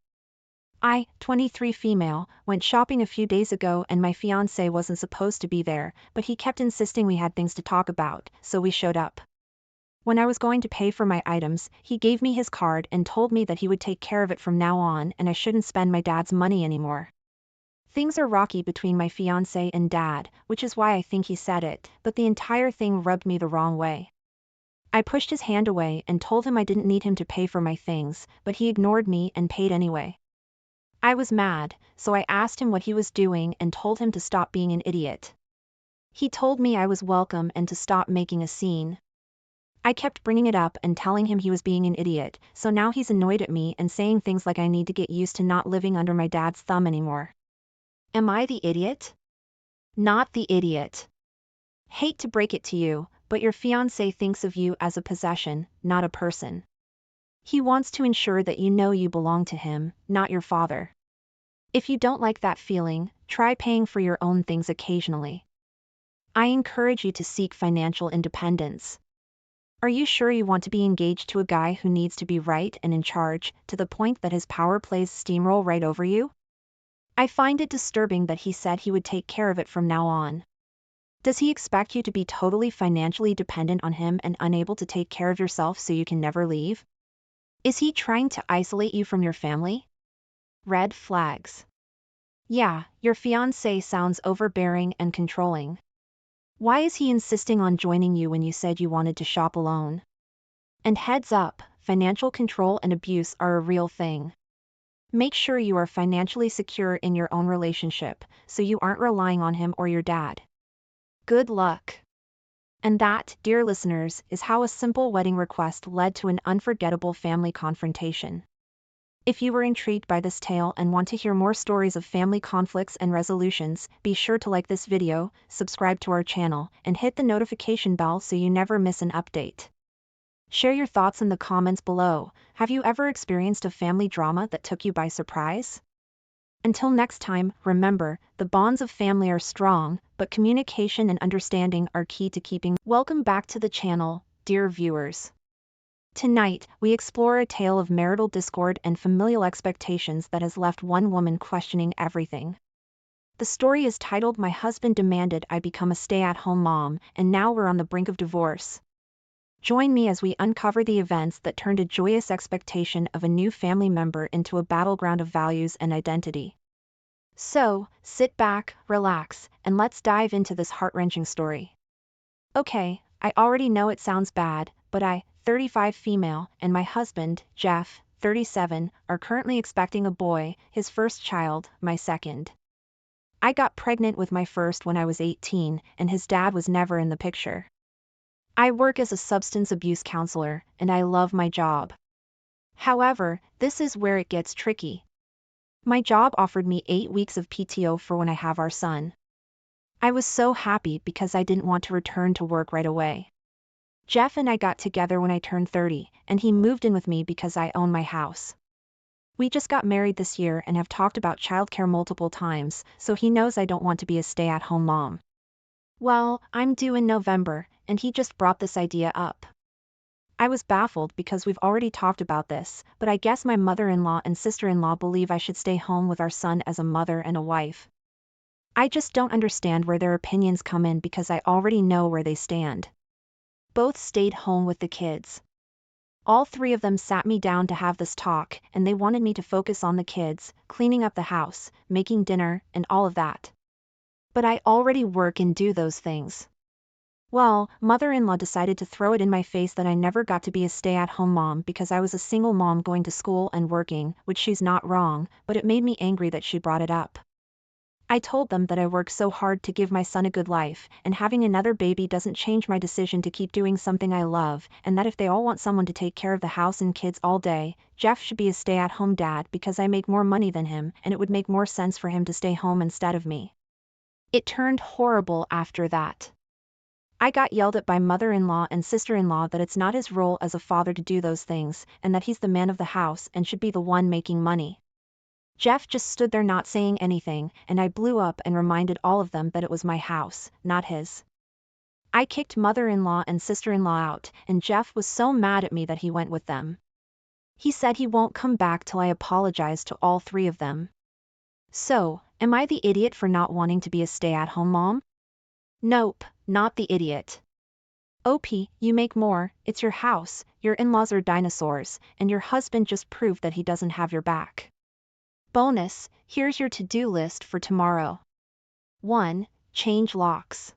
I, 23 female, went shopping a few days ago and my fiancé wasn't supposed to be there, but he kept insisting we had things to talk about, so we showed up. When I was going to pay for my items, he gave me his card and told me that he would take care of it from now on and I shouldn't spend my dad's money anymore. Things are rocky between my fiancé and dad, which is why I think he said it, but the entire thing rubbed me the wrong way. I pushed his hand away and told him I didn't need him to pay for my things, but he ignored me and paid anyway. I was mad, so I asked him what he was doing and told him to stop being an idiot. He told me I was welcome and to stop making a scene. I kept bringing it up and telling him he was being an idiot, so now he's annoyed at me and saying things like I need to get used to not living under my dad's thumb anymore. Am I the idiot? Not the idiot. Hate to break it to you, but your fiancé thinks of you as a possession, not a person. He wants to ensure that you know you belong to him, not your father. If you don't like that feeling, try paying for your own things occasionally. I encourage you to seek financial independence. Are you sure you want to be engaged to a guy who needs to be right and in charge, to the point that his power plays steamroll right over you? I find it disturbing that he said he would take care of it from now on. Does he expect you to be totally financially dependent on him and unable to take care of yourself so you can never leave? Is he trying to isolate you from your family? Red flags. Yeah, your fiancé sounds overbearing and controlling. Why is he insisting on joining you when you said you wanted to shop alone? And heads up, financial control and abuse are a real thing. Make sure you are financially secure in your own relationship, so you aren't relying on him or your dad. Good luck. And that, dear listeners, is how a simple wedding request led to an unforgettable family confrontation. If you were intrigued by this tale and want to hear more stories of family conflicts and resolutions, be sure to like this video, subscribe to our channel, and hit the notification bell so you never miss an update. Share your thoughts in the comments below. Have you ever experienced a family drama that took you by surprise? Until next time, remember, the bonds of family are strong, but communication and understanding are key to keeping. Welcome back to the channel, dear viewers. Tonight, we explore a tale of marital discord and familial expectations that has left one woman questioning everything. The story is titled My Husband Demanded I Become a Stay-at-Home Mom, and now we're on the brink of divorce. Join me as we uncover the events that turned a joyous expectation of a new family member into a battleground of values and identity. So, sit back, relax, and let's dive into this heart-wrenching story. Okay, I already know it sounds bad, but I, 35 female, and my husband, Jeff, 37, are currently expecting a boy, his first child, my second. I got pregnant with my first when I was 18, and his dad was never in the picture. I work as a substance abuse counselor, and I love my job. However, this is where it gets tricky. My job offered me 8 weeks of PTO for when I have our son. I was so happy because I didn't want to return to work right away. Jeff and I got together when I turned 30, and he moved in with me because I own my house. We just got married this year and have talked about childcare multiple times, so he knows I don't want to be a stay-at-home mom. Well, I'm due in November, and he just brought this idea up. I was baffled because we've already talked about this, but I guess my mother-in-law and sister-in-law believe I should stay home with our son as a mother and a wife. I just don't understand where their opinions come in because I already know where they stand. Both stayed home with the kids. All 3 of them sat me down to have this talk, and they wanted me to focus on the kids, cleaning up the house, making dinner, and all of that. But I already work and do those things. Well, mother-in-law decided to throw it in my face that I never got to be a stay-at-home mom because I was a single mom going to school and working, which she's not wrong, but it made me angry that she brought it up. I told them that I work so hard to give my son a good life, and having another baby doesn't change my decision to keep doing something I love, and that if they all want someone to take care of the house and kids all day, Jeff should be a stay-at-home dad because I make more money than him, and it would make more sense for him to stay home instead of me. It turned horrible after that. I got yelled at by mother-in-law and sister-in-law that it's not his role as a father to do those things, and that he's the man of the house and should be the one making money. Jeff just stood there not saying anything, and I blew up and reminded all of them that it was my house, not his. I kicked mother-in-law and sister-in-law out, and Jeff was so mad at me that he went with them. He said he won't come back till I apologize to all 3 of them. So, am I the idiot for not wanting to be a stay-at-home mom? Nope, not the idiot. OP, you make more, it's your house, your in-laws are dinosaurs, and your husband just proved that he doesn't have your back. Bonus, here's your to-do list for tomorrow. 1. Change locks.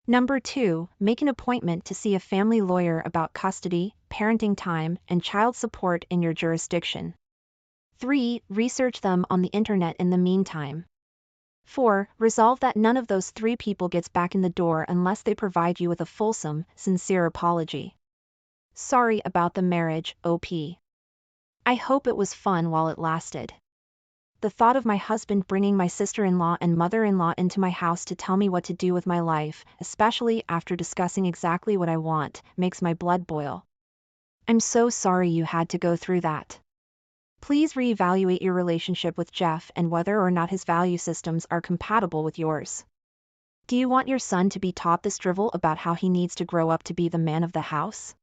Number 2, make an appointment to see a family lawyer about custody, parenting time, and child support in your jurisdiction. 3. Research them on the internet in the meantime. 4. Resolve that none of those 3 people gets back in the door unless they provide you with a fulsome, sincere apology. Sorry about the marriage, OP. I hope it was fun while it lasted. The thought of my husband bringing my sister-in-law and mother-in-law into my house to tell me what to do with my life, especially after discussing exactly what I want, makes my blood boil. I'm so sorry you had to go through that. Please reevaluate your relationship with Jeff and whether or not his value systems are compatible with yours. Do you want your son to be taught this drivel about how he needs to grow up to be the man of the house?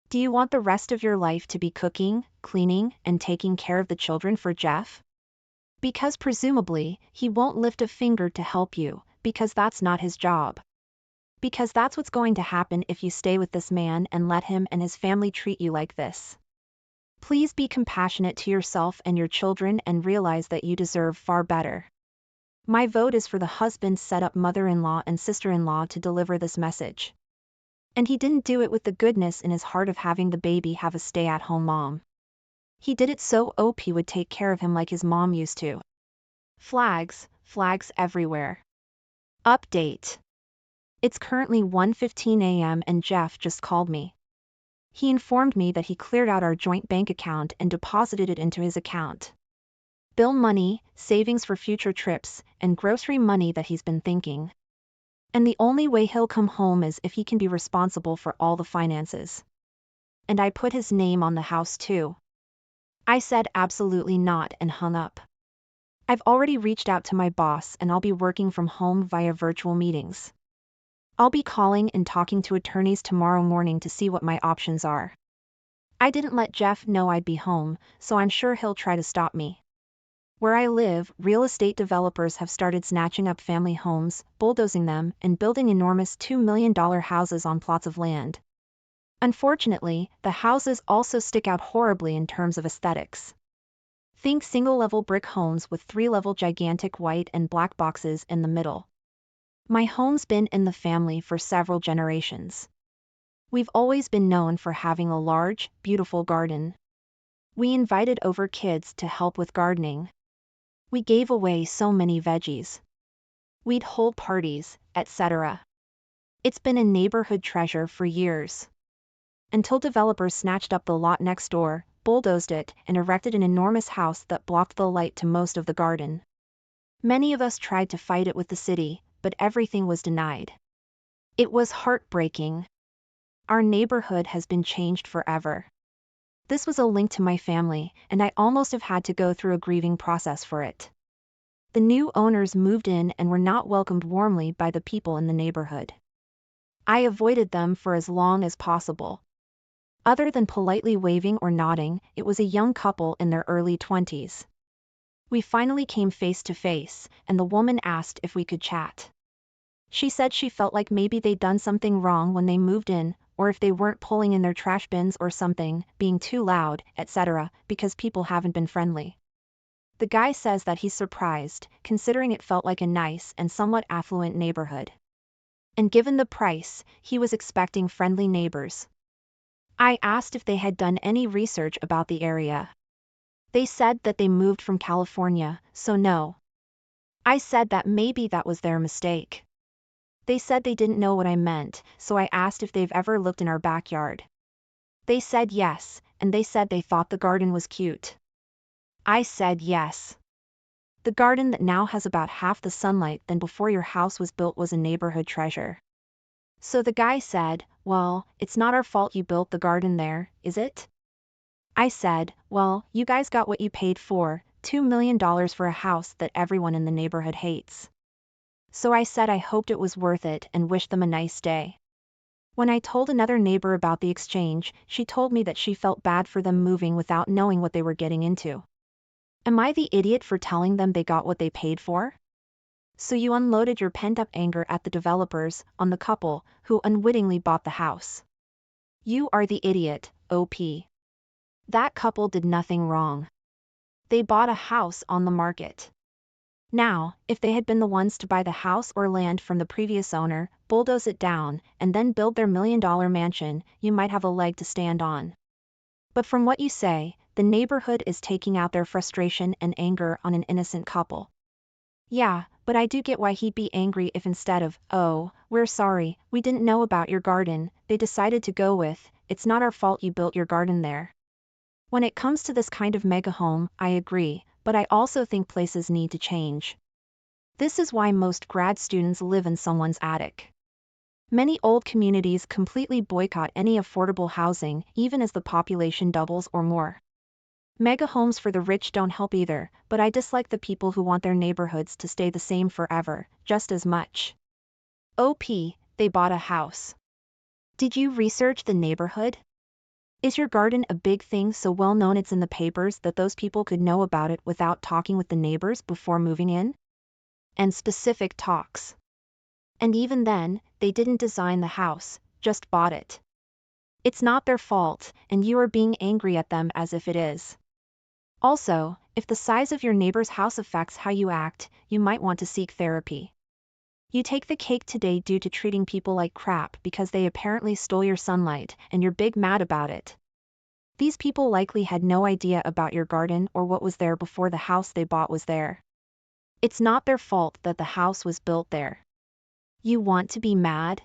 Do you want the rest of your life to be cooking, cleaning, and taking care of the children for Jeff? Because presumably, he won't lift a finger to help you, because that's not his job. Because that's what's going to happen if you stay with this man and let him and his family treat you like this. Please be compassionate to yourself and your children and realize that you deserve far better. My vote is for the husband set up mother-in-law and sister-in-law to deliver this message. And he didn't do it with the goodness in his heart of having the baby have a stay-at-home mom. He did it so OP would take care of him like his mom used to. Flags everywhere. Update. It's currently 1:15 a.m. and Jeff just called me. He informed me that he cleared out our joint bank account and deposited it into his account. Bill money, savings for future trips, and grocery money that he's been thinking. And the only way he'll come home is if he can be responsible for all the finances. And I put his name on the house too. I said absolutely not and hung up. I've already reached out to my boss and I'll be working from home via virtual meetings. I'll be calling and talking to attorneys tomorrow morning to see what my options are. I didn't let Jeff know I'd be home, so I'm sure he'll try to stop me. Where I live, real estate developers have started snatching up family homes, bulldozing them, and building enormous $2 million houses on plots of land. Unfortunately, the houses also stick out horribly in terms of aesthetics. Think single-level brick homes with three-level gigantic white and black boxes in the middle. My home's been in the family for several generations. We've always been known for having a large, beautiful garden. We invited over kids to help with gardening. We gave away so many veggies. We'd hold parties, etc. It's been a neighborhood treasure for years. Until developers snatched up the lot next door, bulldozed it, and erected an enormous house that blocked the light to most of the garden. Many of us tried to fight it with the city, but everything was denied. It was heartbreaking. Our neighborhood has been changed forever. This was a link to my family, and I almost have had to go through a grieving process for it. The new owners moved in and were not welcomed warmly by the people in the neighborhood. I avoided them for as long as possible. Other than politely waving or nodding, it was a young couple in their early 20s. We finally came face to face, and the woman asked if we could chat. She said she felt like maybe they'd done something wrong when they moved in, or if they weren't pulling in their trash bins or something, being too loud, etc., because people haven't been friendly. The guy says that he's surprised, considering it felt like a nice and somewhat affluent neighborhood. And given the price, he was expecting friendly neighbors. I asked if they had done any research about the area. They said that they moved from California, so no. I said that maybe that was their mistake. They said they didn't know what I meant, so I asked if they've ever looked in our backyard. They said yes, and they said they thought the garden was cute. I said yes. The garden that now has about half the sunlight than before your house was built was a neighborhood treasure. So the guy said, well, it's not our fault you built the garden there, is it? I said, well, you guys got what you paid for, $2 million for a house that everyone in the neighborhood hates. So I said I hoped it was worth it and wished them a nice day. When I told another neighbor about the exchange, she told me that she felt bad for them moving without knowing what they were getting into. Am I the idiot for telling them they got what they paid for? So you unloaded your pent-up anger at the developers on the couple who unwittingly bought the house. You are the idiot, OP. That couple did nothing wrong. They bought a house on the market. Now, if they had been the ones to buy the house or land from the previous owner, bulldoze it down, and then build their $1 million mansion, you might have a leg to stand on. But from what you say, the neighborhood is taking out their frustration and anger on an innocent couple. Yeah, but I do get why he'd be angry if instead of, oh, we're sorry, we didn't know about your garden, they decided to go with, it's not our fault you built your garden there. When it comes to this kind of mega home, I agree, but I also think places need to change. This is why most grad students live in someone's attic. Many old communities completely boycott any affordable housing, even as the population doubles or more. Mega homes for the rich don't help either, but I dislike the people who want their neighborhoods to stay the same forever, just as much. OP, they bought a house. Did you research the neighborhood? Is your garden a big thing so well known it's in the papers that those people could know about it without talking with the neighbors before moving in? And specific talks. And even then, they didn't design the house, just bought it. It's not their fault, and you are being angry at them as if it is. Also, if the size of your neighbor's house affects how you act, you might want to seek therapy. You take the cake today due to treating people like crap because they apparently stole your sunlight, and you're big mad about it. These people likely had no idea about your garden or what was there before the house they bought was there. It's not their fault that the house was built there. You want to be mad?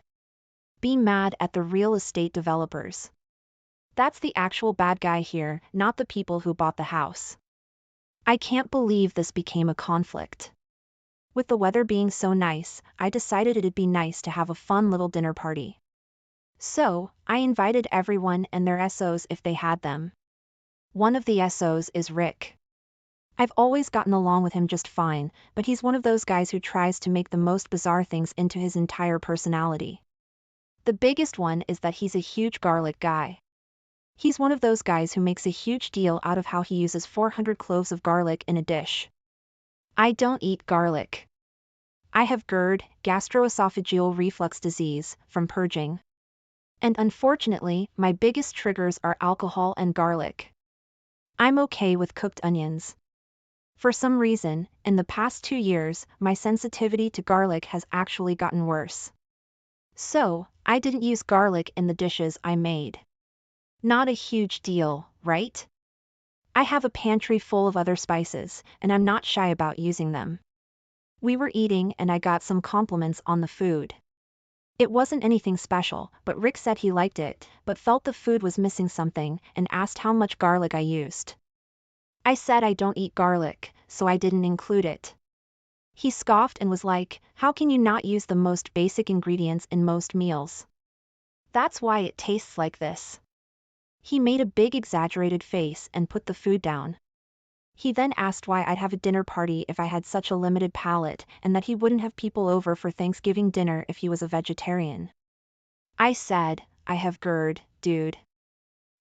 Be mad at the real estate developers. That's the actual bad guy here, not the people who bought the house. I can't believe this became a conflict. With the weather being so nice, I decided it'd be nice to have a fun little dinner party. So, I invited everyone and their SOs if they had them. One of the SOs is Rick. I've always gotten along with him just fine, but he's one of those guys who tries to make the most bizarre things into his entire personality. The biggest one is that he's a huge garlic guy. He's one of those guys who makes a huge deal out of how he uses 400 cloves of garlic in a dish. I don't eat garlic. I have GERD, gastroesophageal reflux disease, from purging. And unfortunately, my biggest triggers are alcohol and garlic. I'm okay with cooked onions. For some reason, in the past 2 years, my sensitivity to garlic has actually gotten worse. So, I didn't use garlic in the dishes I made. Not a huge deal, right? I have a pantry full of other spices, and I'm not shy about using them. We were eating and I got some compliments on the food. It wasn't anything special, but Rick said he liked it, but felt the food was missing something, and asked how much garlic I used. I said I don't eat garlic, so I didn't include it. He scoffed and was like, how can you not use the most basic ingredients in most meals? That's why it tastes like this. He made a big exaggerated face and put the food down. He then asked why I'd have a dinner party if I had such a limited palate, and that he wouldn't have people over for Thanksgiving dinner if he was a vegetarian. I said, I have GERD, dude.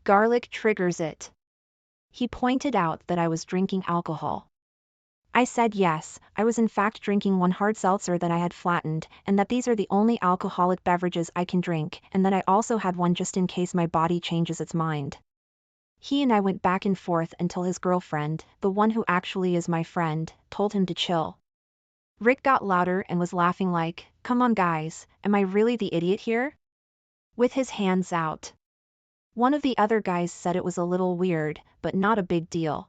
Garlic triggers it. He pointed out that I was drinking alcohol. I said yes, I was in fact drinking one hard seltzer that I had flattened, and that these are the only alcoholic beverages I can drink, and that I also had one just in case my body changes its mind. He and I went back and forth until his girlfriend, the one who actually is my friend, told him to chill. Rick got louder and was laughing like, come on guys, am I really the idiot here? With his hands out. One of the other guys said it was a little weird, but not a big deal.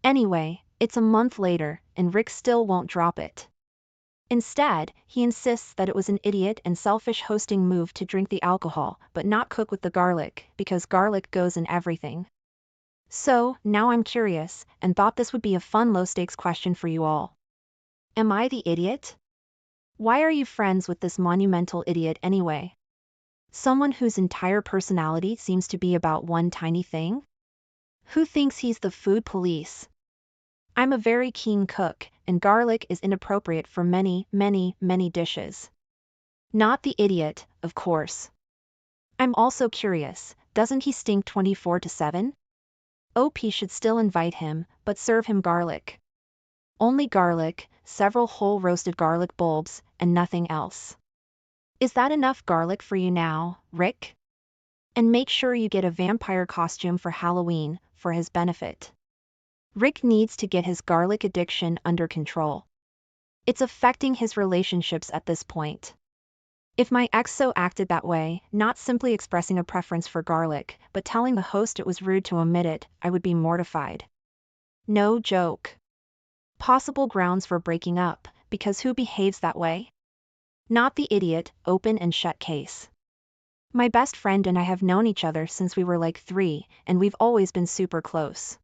Anyway, it's a month later, and Rick still won't drop it. Instead, he insists that it was an idiot and selfish hosting move to drink the alcohol, but not cook with the garlic, because garlic goes in everything. So, now I'm curious, and thought this would be a fun low-stakes question for you all. Am I the idiot? Why are you friends with this monumental idiot anyway? Someone whose entire personality seems to be about one tiny thing? Who thinks he's the food police? I'm a very keen cook, and garlic is inappropriate for many, many, many dishes. Not the idiot, of course. I'm also curious, doesn't he stink 24/7? OP should still invite him, but serve him garlic. Only garlic, several whole roasted garlic bulbs, and nothing else. Is that enough garlic for you now, Rick? And make sure you get a vampire costume for Halloween, for his benefit. Rick needs to get his garlic addiction under control. It's affecting his relationships at this point. If my ex so acted that way, not simply expressing a preference for garlic, but telling the host it was rude to omit it, I would be mortified. No joke. Possible grounds for breaking up, because who behaves that way? Not the idiot, open and shut case. My best friend and I have known each other since we were like 3, and we've always been super close.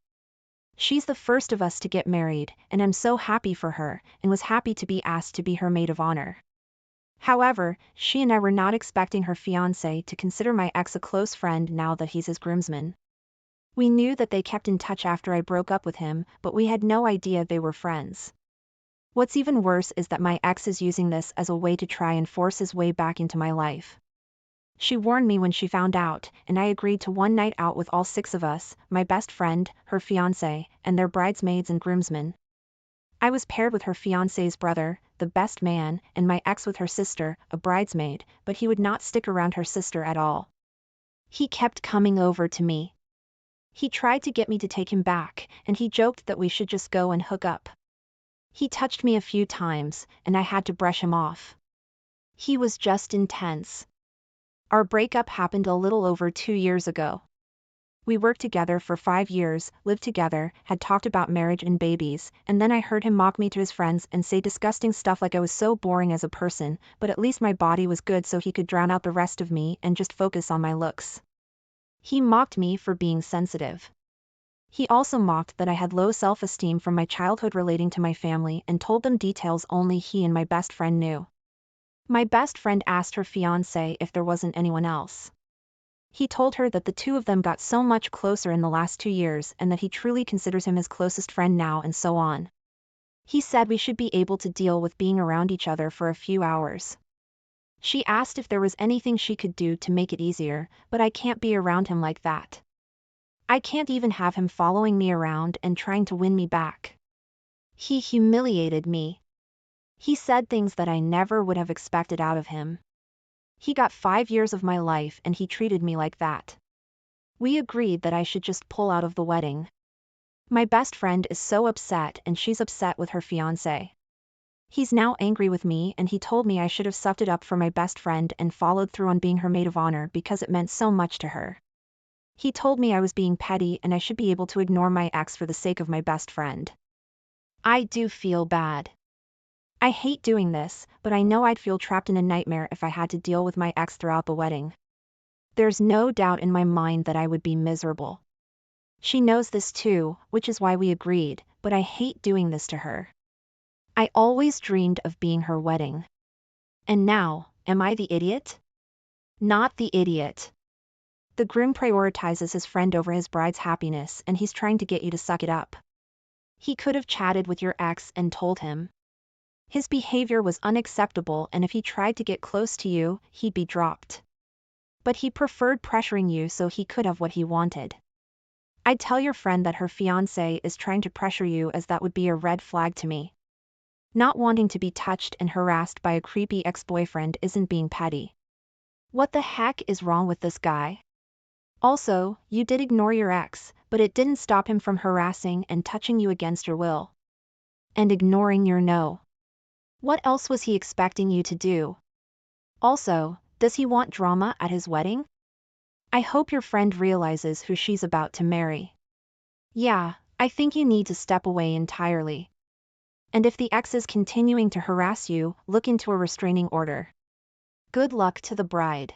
She's the first of us to get married, and I'm so happy for her, and was happy to be asked to be her maid of honor. However, she and I were not expecting her fiancé to consider my ex a close friend now that he's his groomsman. We knew that they kept in touch after I broke up with him, but we had no idea they were friends. What's even worse is that my ex is using this as a way to try and force his way back into my life. She warned me when she found out, and I agreed to one night out with all 6 of us, my best friend, her fiancé, and their bridesmaids and groomsmen. I was paired with her fiancé's brother, the best man, and my ex with her sister, a bridesmaid, but he would not stick around her sister at all. He kept coming over to me. He tried to get me to take him back, and he joked that we should just go and hook up. He touched me a few times, and I had to brush him off. He was just intense. Our breakup happened a little over 2 years ago. We worked together for 5 years, lived together, had talked about marriage and babies, and then I heard him mock me to his friends and say disgusting stuff like I was so boring as a person, but at least my body was good so he could drown out the rest of me and just focus on my looks. He mocked me for being sensitive. He also mocked that I had low self-esteem from my childhood relating to my family and told them details only he and my best friend knew. My best friend asked her fiancé if there wasn't anyone else. He told her that the 2 of them got so much closer in the last 2 years and that he truly considers him his closest friend now and so on. He said we should be able to deal with being around each other for a few hours. She asked if there was anything she could do to make it easier, but I can't be around him like that. I can't even have him following me around and trying to win me back. He humiliated me. He said things that I never would have expected out of him. He got 5 years of my life and he treated me like that. We agreed that I should just pull out of the wedding. My best friend is so upset and she's upset with her fiancé. He's now angry with me and he told me I should have sucked it up for my best friend and followed through on being her maid of honor because it meant so much to her. He told me I was being petty and I should be able to ignore my ex for the sake of my best friend. I do feel bad. I hate doing this, but I know I'd feel trapped in a nightmare if I had to deal with my ex throughout the wedding. There's no doubt in my mind that I would be miserable. She knows this too, which is why we agreed, but I hate doing this to her. I always dreamed of being her wedding. And now, am I the idiot? Not the idiot. The groom prioritizes his friend over his bride's happiness and he's trying to get you to suck it up. He could have chatted with your ex and told him. His behavior was unacceptable and if he tried to get close to you, he'd be dropped. But he preferred pressuring you so he could have what he wanted. I'd tell your friend that her fiancé is trying to pressure you as that would be a red flag to me. Not wanting to be touched and harassed by a creepy ex-boyfriend isn't being petty. What the heck is wrong with this guy? Also, you did ignore your ex, but it didn't stop him from harassing and touching you against your will. And ignoring your no. What else was he expecting you to do? Also, does he want drama at his wedding? I hope your friend realizes who she's about to marry. Yeah, I think you need to step away entirely. And if the ex is continuing to harass you, look into a restraining order. Good luck to the bride.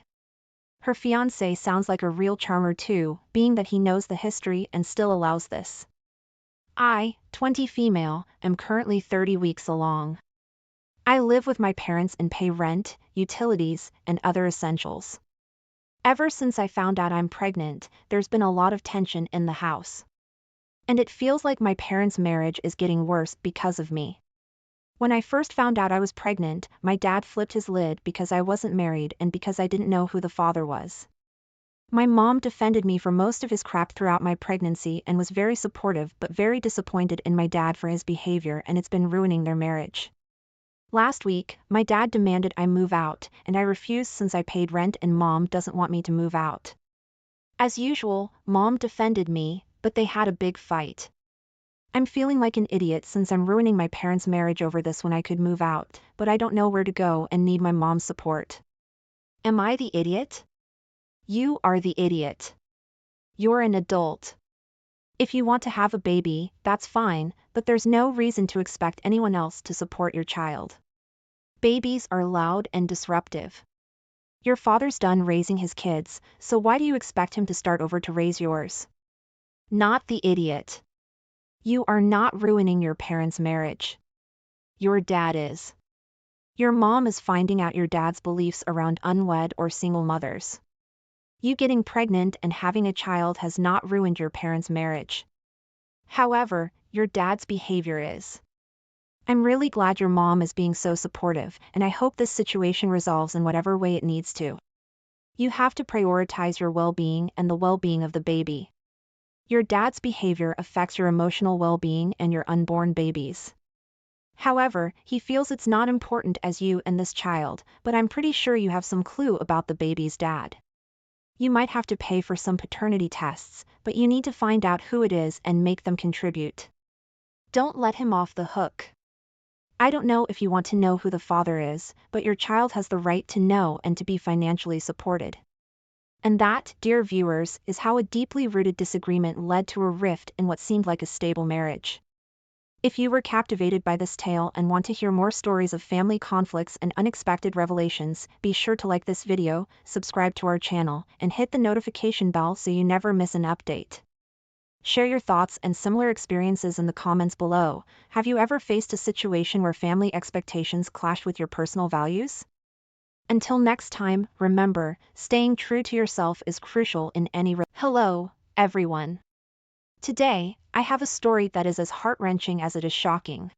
Her fiancé sounds like a real charmer too, being that he knows the history and still allows this. I, 20 female, am currently 30 weeks along. I live with my parents and pay rent, utilities, and other essentials. Ever since I found out I'm pregnant, there's been a lot of tension in the house. And it feels like my parents' marriage is getting worse because of me. When I first found out I was pregnant, my dad flipped his lid because I wasn't married and because I didn't know who the father was. My mom defended me for most of his crap throughout my pregnancy and was very supportive but very disappointed in my dad for his behavior and it's been ruining their marriage. Last week, my dad demanded I move out, and I refused since I paid rent and mom doesn't want me to move out. As usual, mom defended me, but they had a big fight. I'm feeling like an idiot since I'm ruining my parents' marriage over this when I could move out, but I don't know where to go and need my mom's support. Am I the idiot? You are the idiot. You're an adult. If you want to have a baby, that's fine, but there's no reason to expect anyone else to support your child. Babies are loud and disruptive. Your father's done raising his kids, so why do you expect him to start over to raise yours? Not the idiot. You are not ruining your parents' marriage. Your dad is. Your mom is finding out your dad's beliefs around unwed or single mothers. You getting pregnant and having a child has not ruined your parents' marriage. However, your dad's behavior is. I'm really glad your mom is being so supportive, and I hope this situation resolves in whatever way it needs to. You have to prioritize your well-being and the well-being of the baby. Your dad's behavior affects your emotional well-being and your unborn babies. However, he feels it's not important as you and this child, but I'm pretty sure you have some clue about the baby's dad. You might have to pay for some paternity tests, but you need to find out who it is and make them contribute. Don't let him off the hook. I don't know if you want to know who the father is, but your child has the right to know and to be financially supported. And that, dear viewers, is how a deeply rooted disagreement led to a rift in what seemed like a stable marriage. If you were captivated by this tale and want to hear more stories of family conflicts and unexpected revelations, be sure to like this video, subscribe to our channel, and hit the notification bell so you never miss an update. Share your thoughts and similar experiences in the comments below. Have you ever faced a situation where family expectations clashed with your personal values? Until next time, remember, staying true to yourself is crucial in any Hello, everyone. Today, I have a story that is as heart-wrenching as it is shocking.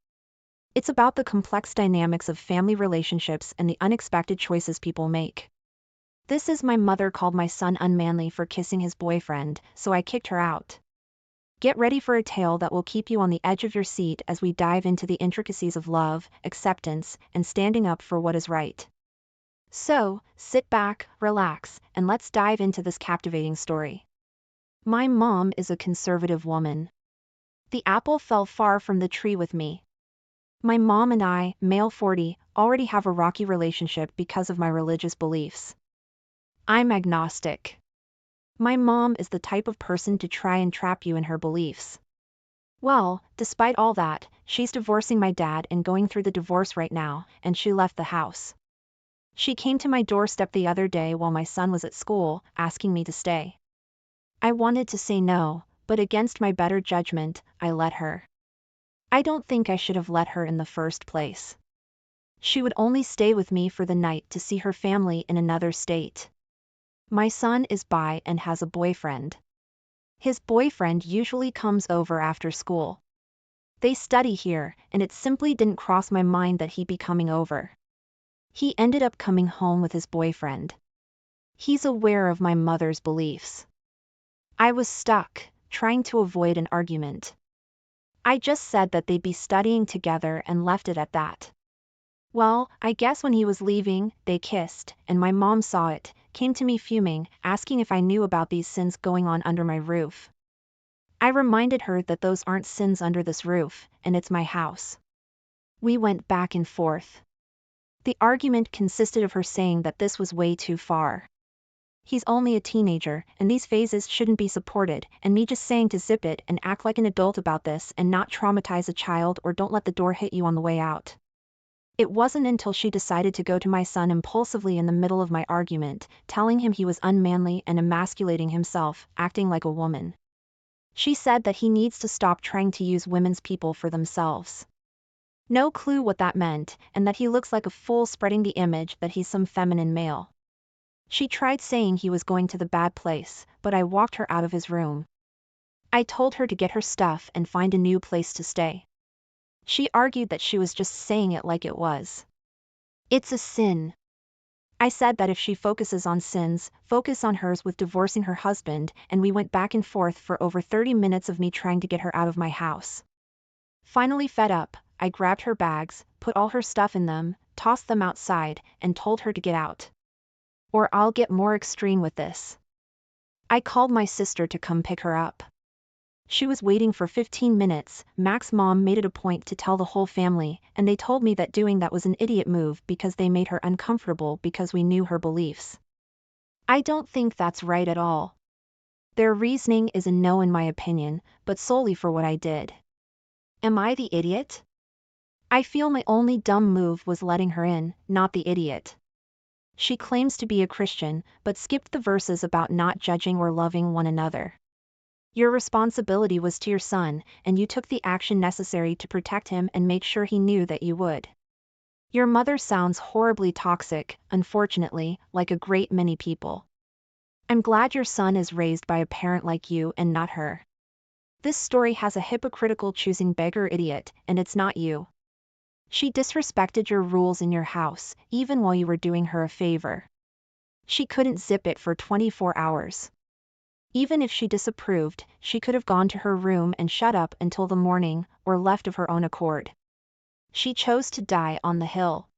It's about the complex dynamics of family relationships and the unexpected choices people make. This is my mother called my son unmanly for kissing his boyfriend, so I kicked her out. Get ready for a tale that will keep you on the edge of your seat as we dive into the intricacies of love, acceptance, and standing up for what is right. So, sit back, relax, and let's dive into this captivating story. My mom is a conservative woman. The apple fell far from the tree with me. My mom and I, male 40, already have a rocky relationship because of my religious beliefs. I'm agnostic. My mom is the type of person to try and trap you in her beliefs. Well, despite all that, she's divorcing my dad and going through the divorce right now, and she left the house. She came to my doorstep the other day while my son was at school, asking me to stay. I wanted to say no, but against my better judgment, I let her. I don't think I should have let her in the first place. She would only stay with me for the night to see her family in another state. My son is bi and has a boyfriend. His boyfriend usually comes over after school. They study here, and it simply didn't cross my mind that he'd be coming over. He ended up coming home with his boyfriend. He's aware of my mother's beliefs. I was stuck, trying to avoid an argument. I just said that they'd be studying together and left it at that. Well, I guess when he was leaving, they kissed, and my mom saw it, came to me fuming, asking if I knew about these sins going on under my roof. I reminded her that those aren't sins under this roof, and it's my house. We went back and forth. The argument consisted of her saying that this was way too far. He's only a teenager, and these phases shouldn't be supported, and me just saying to zip it and act like an adult about this and not traumatize a child or don't let the door hit you on the way out. It wasn't until she decided to go to my son impulsively in the middle of my argument, telling him he was unmanly and emasculating himself, acting like a woman. She said that he needs to stop trying to use women's people for themselves. No clue what that meant, and that he looks like a fool spreading the image that he's some feminine male. She tried saying he was going to the bad place, but I walked her out of his room. I told her to get her stuff and find a new place to stay. She argued that she was just saying it like it was. It's a sin. I said that if she focuses on sins, focus on hers with divorcing her husband, and we went back and forth for over 30 minutes of me trying to get her out of my house. Finally fed up, I grabbed her bags, put all her stuff in them, tossed them outside, and told her to get out. Or I'll get more extreme with this. I called my sister to come pick her up. She was waiting for 15 minutes. Mac's mom made it a point to tell the whole family, and they told me that doing that was an idiot move because they made her uncomfortable because we knew her beliefs. I don't think that's right at all. Their reasoning is a no in my opinion, but solely for what I did. Am I the idiot? I feel my only dumb move was letting her in, not the idiot. She claims to be a Christian, but skipped the verses about not judging or loving one another. Your responsibility was to your son, and you took the action necessary to protect him and make sure he knew that you would. Your mother sounds horribly toxic, unfortunately, like a great many people. I'm glad your son is raised by a parent like you and not her. This story has a hypocritical choosing beggar idiot, and it's not you. She disrespected your rules in your house, even while you were doing her a favor. She couldn't zip it for 24 hours. Even if she disapproved, she could have gone to her room and shut up until the morning, or left of her own accord. She chose to die on the hill.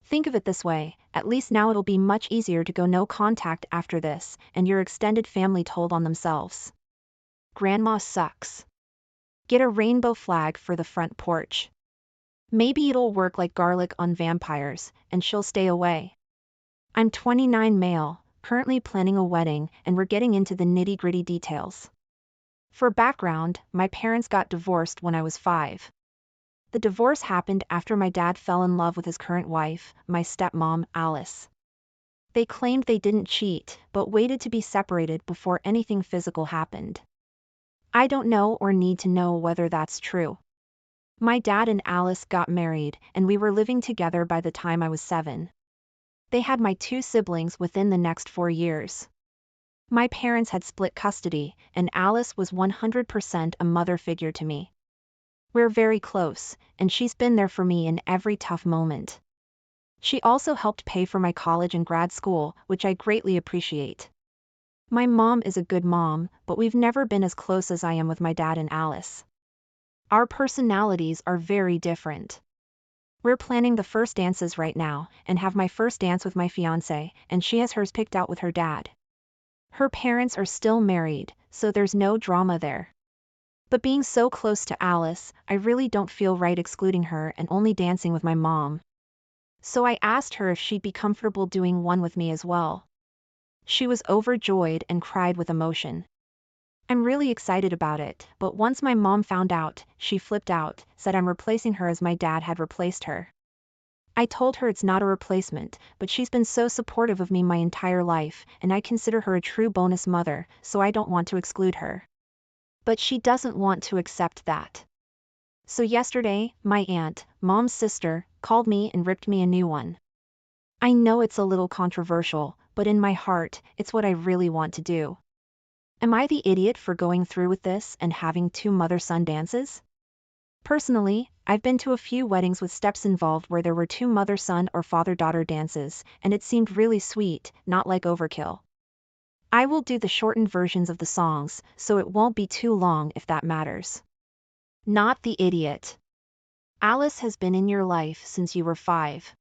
Think of it this way, at least now it'll be much easier to go no contact after this, and your extended family told on themselves. Grandma sucks. Get a rainbow flag for the front porch. Maybe it'll work like garlic on vampires, and she'll stay away. I'm 29 male, currently planning a wedding, and we're getting into the nitty-gritty details. For background, my parents got divorced when I was 5. The divorce happened after my dad fell in love with his current wife, my stepmom, Alice. They claimed they didn't cheat, but waited to be separated before anything physical happened. I don't know or need to know whether that's true. My dad and Alice got married, and we were living together by the time I was 7. They had my 2 siblings within the next 4 years. My parents had split custody, and Alice was 100% a mother figure to me. We're very close, and she's been there for me in every tough moment. She also helped pay for my college and grad school, which I greatly appreciate. My mom is a good mom, but we've never been as close as I am with my dad and Alice. Our personalities are very different. We're planning the first dances right now, and have my first dance with my fiancé, and she has hers picked out with her dad. Her parents are still married, so there's no drama there. But being so close to Alice, I really don't feel right excluding her and only dancing with my mom. So I asked her if she'd be comfortable doing one with me as well. She was overjoyed and cried with emotion. I'm really excited about it, but once my mom found out, she flipped out, said I'm replacing her as my dad had replaced her. I told her it's not a replacement, but she's been so supportive of me my entire life, and I consider her a true bonus mother, so I don't want to exclude her. But she doesn't want to accept that. So yesterday, my aunt, mom's sister, called me and ripped me a new one. I know it's a little controversial, but in my heart, it's what I really want to do. Am I the idiot for going through with this and having 2 mother-son dances? Personally, I've been to a few weddings with steps involved where there were 2 mother-son or father-daughter dances, and it seemed really sweet, not like overkill. I will do the shortened versions of the songs, so it won't be too long if that matters. Not the idiot. Alice has been in your life since you were 5.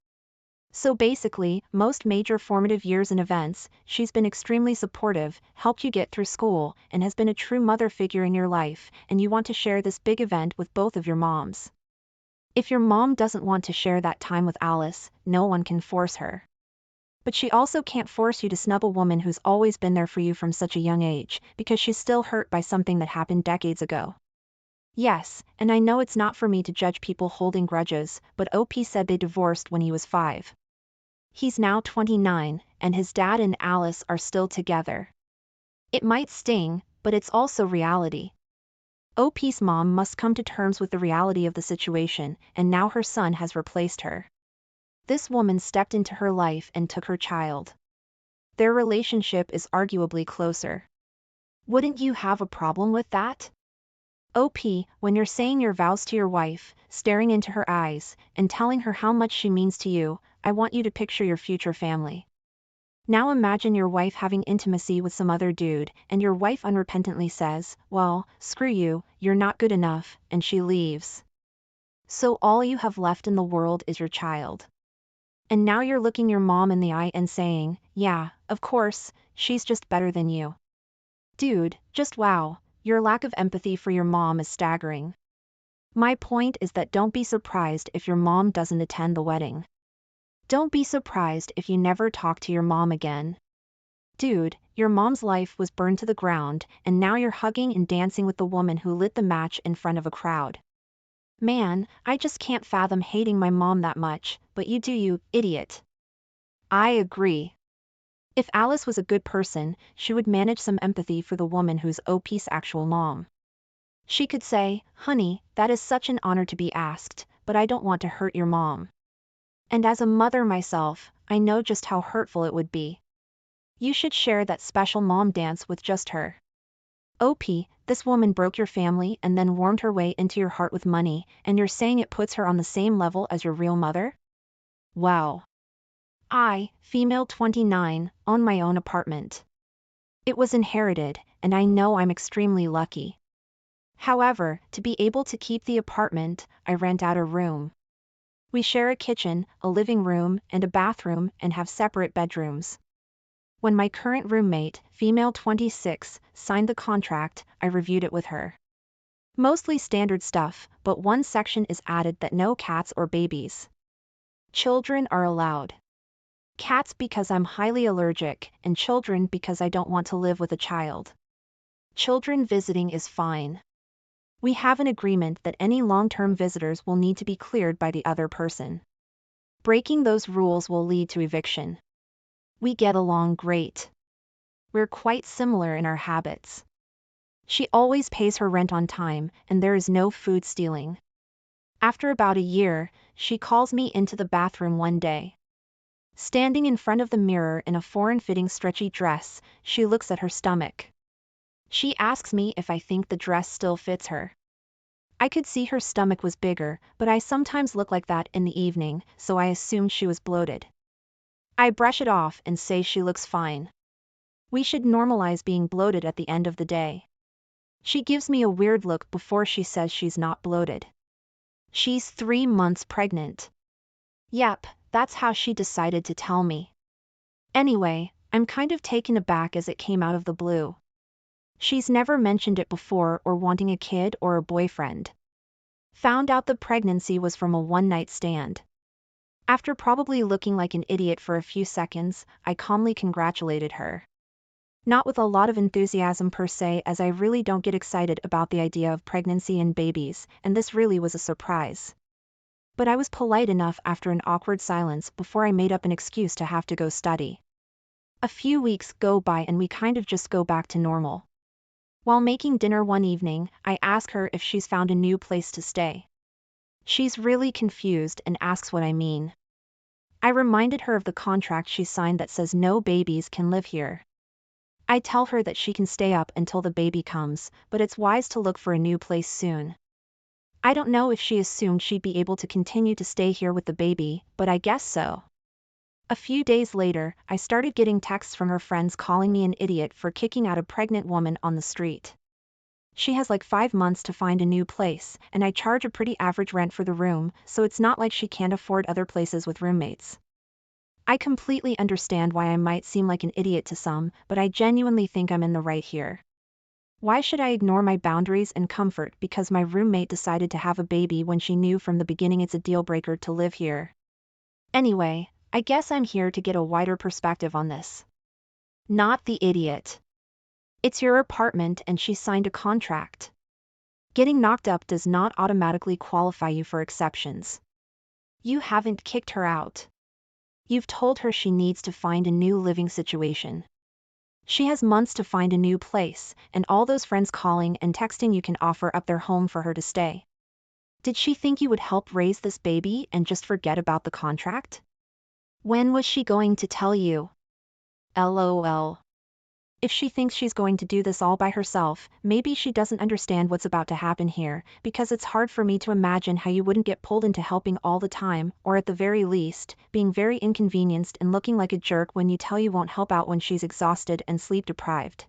So basically, most major formative years and events, she's been extremely supportive, helped you get through school, and has been a true mother figure in your life, and you want to share this big event with both of your moms. If your mom doesn't want to share that time with Alice, no one can force her. But she also can't force you to snub a woman who's always been there for you from such a young age, because she's still hurt by something that happened decades ago. Yes, and I know it's not for me to judge people holding grudges, but OP said they divorced when he was 5. He's now 29, and his dad and Alice are still together. It might sting, but it's also reality. OP's mom must come to terms with the reality of the situation, and now her son has replaced her. This woman stepped into her life and took her child. Their relationship is arguably closer. Wouldn't you have a problem with that? OP, when you're saying your vows to your wife, staring into her eyes, and telling her how much she means to you, I want you to picture your future family. Now imagine your wife having intimacy with some other dude, and your wife unrepentantly says, well, screw you, you're not good enough, and she leaves. So all you have left in the world is your child. And now you're looking your mom in the eye and saying, yeah, of course, she's just better than you. Dude, just wow, your lack of empathy for your mom is staggering. My point is that don't be surprised if your mom doesn't attend the wedding. Don't be surprised if you never talk to your mom again. Dude, your mom's life was burned to the ground, and now you're hugging and dancing with the woman who lit the match in front of a crowd. Man, I just can't fathom hating my mom that much, but you do, you idiot. I agree. If Alice was a good person, she would manage some empathy for the woman who's OP's actual mom. She could say, honey, that is such an honor to be asked, but I don't want to hurt your mom. And as a mother myself, I know just how hurtful it would be. You should share that special mom dance with just her. OP, this woman broke your family and then warmed her way into your heart with money, and you're saying it puts her on the same level as your real mother? Wow. I, female 29, own my own apartment. It was inherited, and I know I'm extremely lucky. However, to be able to keep the apartment, I rent out a room. We share a kitchen, a living room, and a bathroom, and have separate bedrooms. When my current roommate, female 26, signed the contract, I reviewed it with her. Mostly standard stuff, but one section is added that no cats or babies. Children are allowed. Cats because I'm highly allergic, and children because I don't want to live with a child. Children visiting is fine. We have an agreement that any long-term visitors will need to be cleared by the other person. Breaking those rules will lead to eviction. We get along great. We're quite similar in our habits. She always pays her rent on time, and there is no food stealing. After about a year, she calls me into the bathroom one day. Standing in front of the mirror in a foreign-fitting stretchy dress, she looks at her stomach. She asks me if I think the dress still fits her. I could see her stomach was bigger, but I sometimes look like that in the evening, so I assumed she was bloated. I brush it off and say she looks fine. We should normalize being bloated at the end of the day. She gives me a weird look before she says she's not bloated. She's 3 months pregnant. Yep, that's how she decided to tell me. Anyway, I'm kind of taken aback as it came out of the blue. She's never mentioned it before or wanting a kid or a boyfriend. Found out the pregnancy was from a one-night stand. After probably looking like an idiot for a few seconds, I calmly congratulated her. Not with a lot of enthusiasm per se, as I really don't get excited about the idea of pregnancy and babies, and this really was a surprise. But I was polite enough after an awkward silence before I made up an excuse to have to go study. A few weeks go by and we kind of just go back to normal. While making dinner one evening, I ask her if she's found a new place to stay. She's really confused and asks what I mean. I reminded her of the contract she signed that says no babies can live here. I tell her that she can stay up until the baby comes, but it's wise to look for a new place soon. I don't know if she assumed she'd be able to continue to stay here with the baby, but I guess so. A few days later, I started getting texts from her friends calling me an idiot for kicking out a pregnant woman on the street. She has like 5 months to find a new place, and I charge a pretty average rent for the room, so it's not like she can't afford other places with roommates. I completely understand why I might seem like an idiot to some, but I genuinely think I'm in the right here. Why should I ignore my boundaries and comfort because my roommate decided to have a baby when she knew from the beginning it's a deal breaker to live here? Anyway, I guess I'm here to get a wider perspective on this. Not the idiot. It's your apartment and she signed a contract. Getting knocked up does not automatically qualify you for exceptions. You haven't kicked her out. You've told her she needs to find a new living situation. She has months to find a new place, and all those friends calling and texting you can offer up their home for her to stay. Did she think you would help raise this baby and just forget about the contract? When was she going to tell you? LOL. If she thinks she's going to do this all by herself, maybe she doesn't understand what's about to happen here, because it's hard for me to imagine how you wouldn't get pulled into helping all the time, or at the very least, being very inconvenienced and looking like a jerk when you tell you won't help out when she's exhausted and sleep deprived.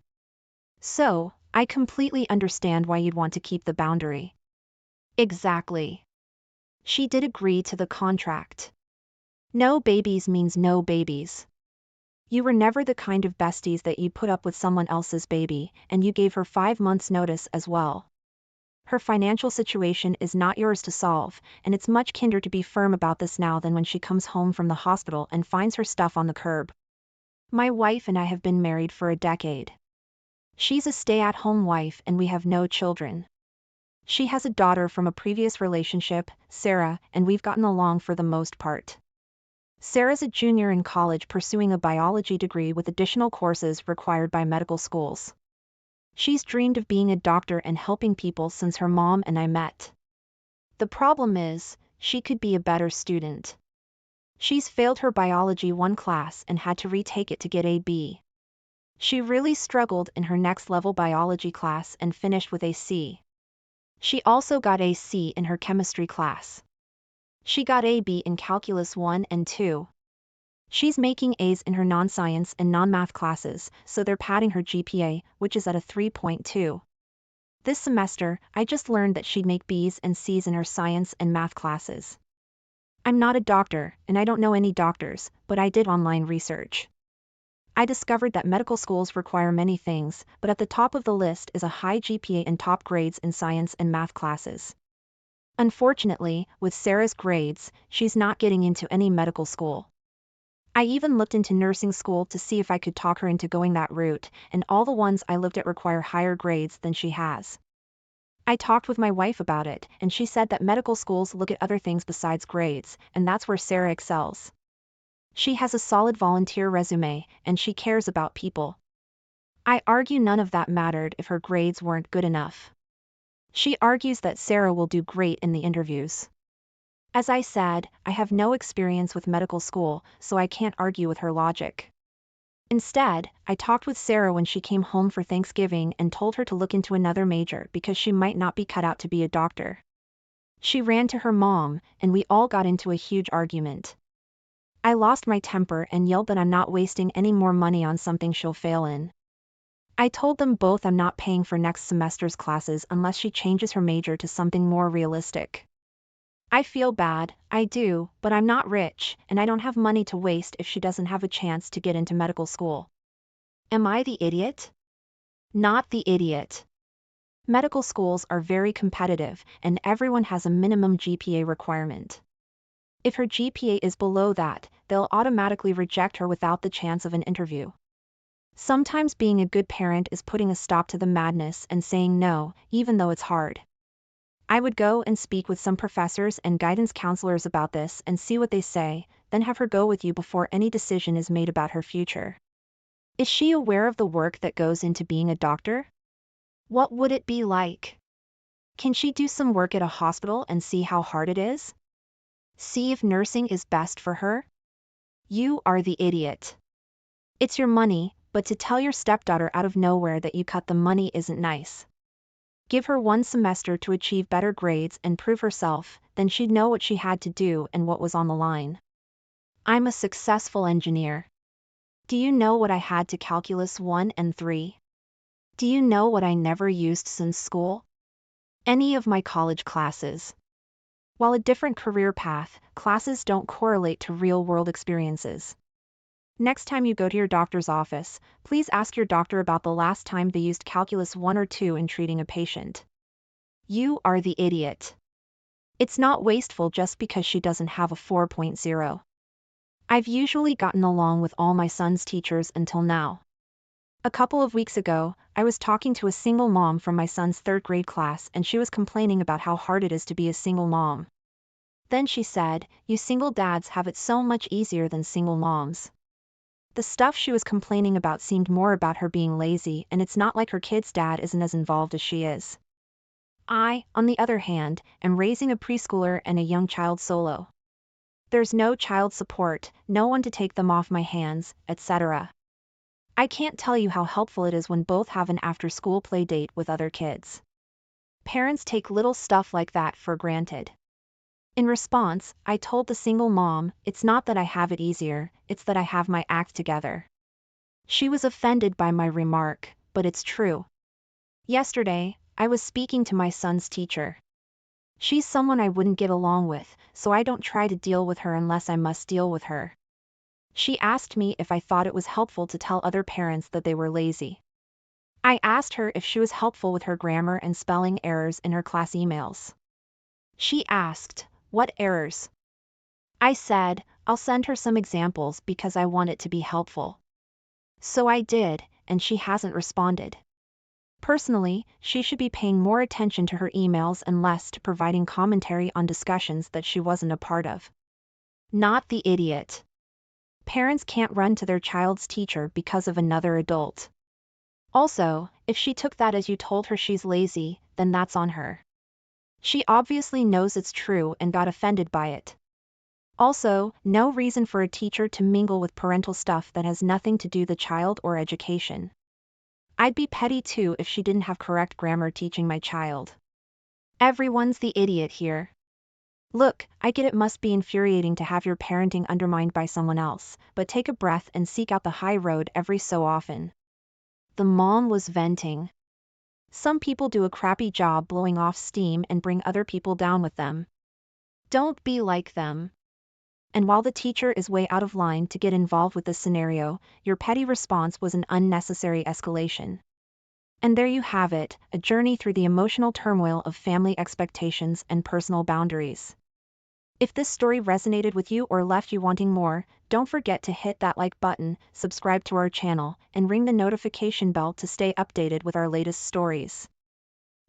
So, I completely understand why you'd want to keep the boundary. Exactly. She did agree to the contract. No babies means no babies. You were never the kind of besties that you'd put up with someone else's baby, and you gave her 5 months' notice as well. Her financial situation is not yours to solve, and it's much kinder to be firm about this now than when she comes home from the hospital and finds her stuff on the curb. My wife and I have been married for a decade. She's a stay-at-home wife and we have no children. She has a daughter from a previous relationship, Sarah, and we've gotten along for the most part. Sarah's a junior in college pursuing a biology degree with additional courses required by medical schools. She's dreamed of being a doctor and helping people since her mom and I met. The problem is, she could be a better student. She's failed her biology 1 class and had to retake it to get a B. She really struggled in her next level biology class and finished with a C. She also got a C in her chemistry class. She got a B in Calculus 1 and 2. She's making A's in her non-science and non-math classes, so they're padding her GPA, which is at a 3.2. This semester, I just learned that she'd make B's and C's in her science and math classes. I'm not a doctor, and I don't know any doctors, but I did online research. I discovered that medical schools require many things, but at the top of the list is a high GPA and top grades in science and math classes. Unfortunately, with Sarah's grades, she's not getting into any medical school. I even looked into nursing school to see if I could talk her into going that route, and all the ones I looked at require higher grades than she has. I talked with my wife about it, and she said that medical schools look at other things besides grades, and that's where Sarah excels. She has a solid volunteer resume, and she cares about people. I argue none of that mattered if her grades weren't good enough. She argues that Sarah will do great in the interviews. As I said, I have no experience with medical school, so I can't argue with her logic. Instead, I talked with Sarah when she came home for Thanksgiving and told her to look into another major because she might not be cut out to be a doctor. She ran to her mom, and we all got into a huge argument. I lost my temper and yelled that I'm not wasting any more money on something she'll fail in. I told them both I'm not paying for next semester's classes unless she changes her major to something more realistic. I feel bad, I do, but I'm not rich, and I don't have money to waste if she doesn't have a chance to get into medical school. Am I the idiot? Not the idiot. Medical schools are very competitive, and everyone has a minimum GPA requirement. If her GPA is below that, they'll automatically reject her without the chance of an interview. Sometimes being a good parent is putting a stop to the madness and saying no, even though it's hard. I would go and speak with some professors and guidance counselors about this and see what they say, then have her go with you before any decision is made about her future. Is she aware of the work that goes into being a doctor? What would it be like? Can she do some work at a hospital and see how hard it is? See if nursing is best for her? You are the idiot. It's your money, but to tell your stepdaughter out of nowhere that you cut the money isn't nice. Give her one semester to achieve better grades and prove herself, then she'd know what she had to do and what was on the line. I'm a successful engineer. Do you know what I had to calculus 1 and 3? Do you know what I never used since school? Any of my college classes. While a different career path, classes don't correlate to real-world experiences. Next time you go to your doctor's office, please ask your doctor about the last time they used calculus 1 or 2 in treating a patient. You are the idiot. It's not wasteful just because she doesn't have a 4.0. I've usually gotten along with all my son's teachers until now. A couple of weeks ago, I was talking to a single mom from my son's 3rd grade class and she was complaining about how hard it is to be a single mom. Then she said, "You single dads have it so much easier than single moms." The stuff she was complaining about seemed more about her being lazy, and it's not like her kid's dad isn't as involved as she is. I, on the other hand, am raising a preschooler and a young child solo. There's no child support, no one to take them off my hands, etc. I can't tell you how helpful it is when both have an after-school play date with other kids. Parents take little stuff like that for granted. In response, I told the single mom, "It's not that I have it easier, it's that I have my act together." She was offended by my remark, but it's true. Yesterday, I was speaking to my son's teacher. She's someone I wouldn't get along with, so I don't try to deal with her unless I must deal with her. She asked me if I thought it was helpful to tell other parents that they were lazy. I asked her if she was helpful with her grammar and spelling errors in her class emails. She asked, "What errors?" I said, "I'll send her some examples because I want it to be helpful." So I did, and she hasn't responded. Personally, she should be paying more attention to her emails and less to providing commentary on discussions that she wasn't a part of. Not the idiot. Parents can't run to their child's teacher because of another adult. Also, if she took that as you told her she's lazy, then that's on her. She obviously knows it's true and got offended by it. Also, no reason for a teacher to mingle with parental stuff that has nothing to do with the child or education. I'd be petty too if she didn't have correct grammar teaching my child. Everyone's the idiot here. Look, I get it must be infuriating to have your parenting undermined by someone else, but take a breath and seek out the high road every so often. The mom was venting. Some people do a crappy job blowing off steam and bring other people down with them. Don't be like them. And while the teacher is way out of line to get involved with this scenario, your petty response was an unnecessary escalation. And there you have it, a journey through the emotional turmoil of family expectations and personal boundaries. If this story resonated with you or left you wanting more, don't forget to hit that like button, subscribe to our channel, and ring the notification bell to stay updated with our latest stories.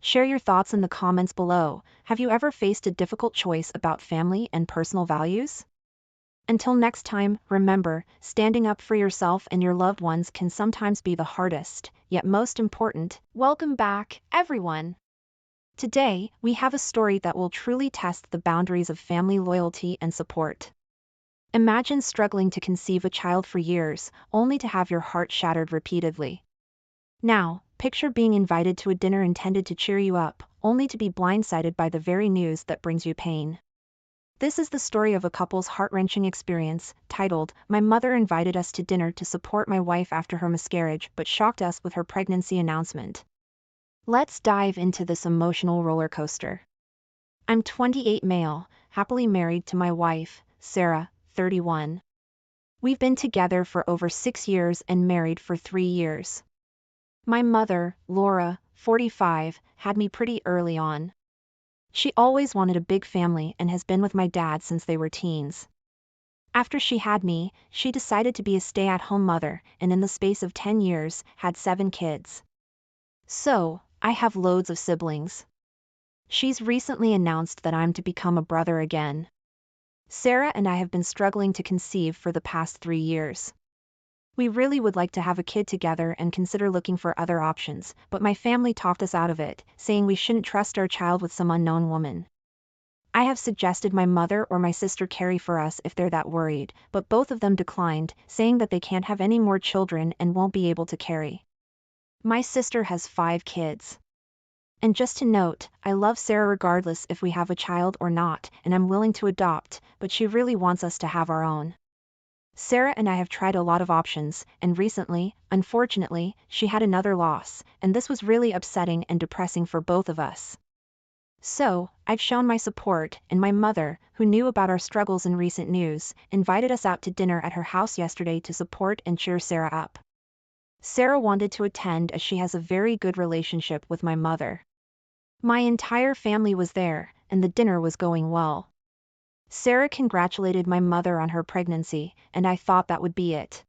Share your thoughts in the comments below. Have you ever faced a difficult choice about family and personal values? Until next time, remember, standing up for yourself and your loved ones can sometimes be the hardest, yet most important. Welcome back, everyone! Today, we have a story that will truly test the boundaries of family loyalty and support. Imagine struggling to conceive a child for years, only to have your heart shattered repeatedly. Now, picture being invited to a dinner intended to cheer you up, only to be blindsided by the very news that brings you pain. This is the story of a couple's heart-wrenching experience, titled, "My Mother Invited Us to Dinner to Support My Wife After Her Miscarriage but Shocked Us with Her Pregnancy Announcement." Let's dive into this emotional roller coaster. I'm 28 male, happily married to my wife, Sarah, 31. We've been together for over 6 years and married for 3 years. My mother, Laura, 45, had me pretty early on. She always wanted a big family and has been with my dad since they were teens. After she had me, she decided to be a stay-at-home mother and in the space of 10 years, had 7 kids. So, I have loads of siblings. She's recently announced that I'm to become a brother again. Sarah and I have been struggling to conceive for the past 3 years. We really would like to have a kid together and consider looking for other options, but my family talked us out of it, saying we shouldn't trust our child with some unknown woman. I have suggested my mother or my sister carry for us if they're that worried, but both of them declined, saying that they can't have any more children and won't be able to carry. My sister has 5 kids. And just to note, I love Sarah regardless if we have a child or not, and I'm willing to adopt, but she really wants us to have our own. Sarah and I have tried a lot of options, and recently, unfortunately, she had another loss, and this was really upsetting and depressing for both of us. So, I've shown my support, and my mother, who knew about our struggles in recent news, invited us out to dinner at her house yesterday to support and cheer Sarah up. Sarah wanted to attend as she has a very good relationship with my mother. My entire family was there, and the dinner was going well. Sarah congratulated my mother on her pregnancy, and I thought that would be it.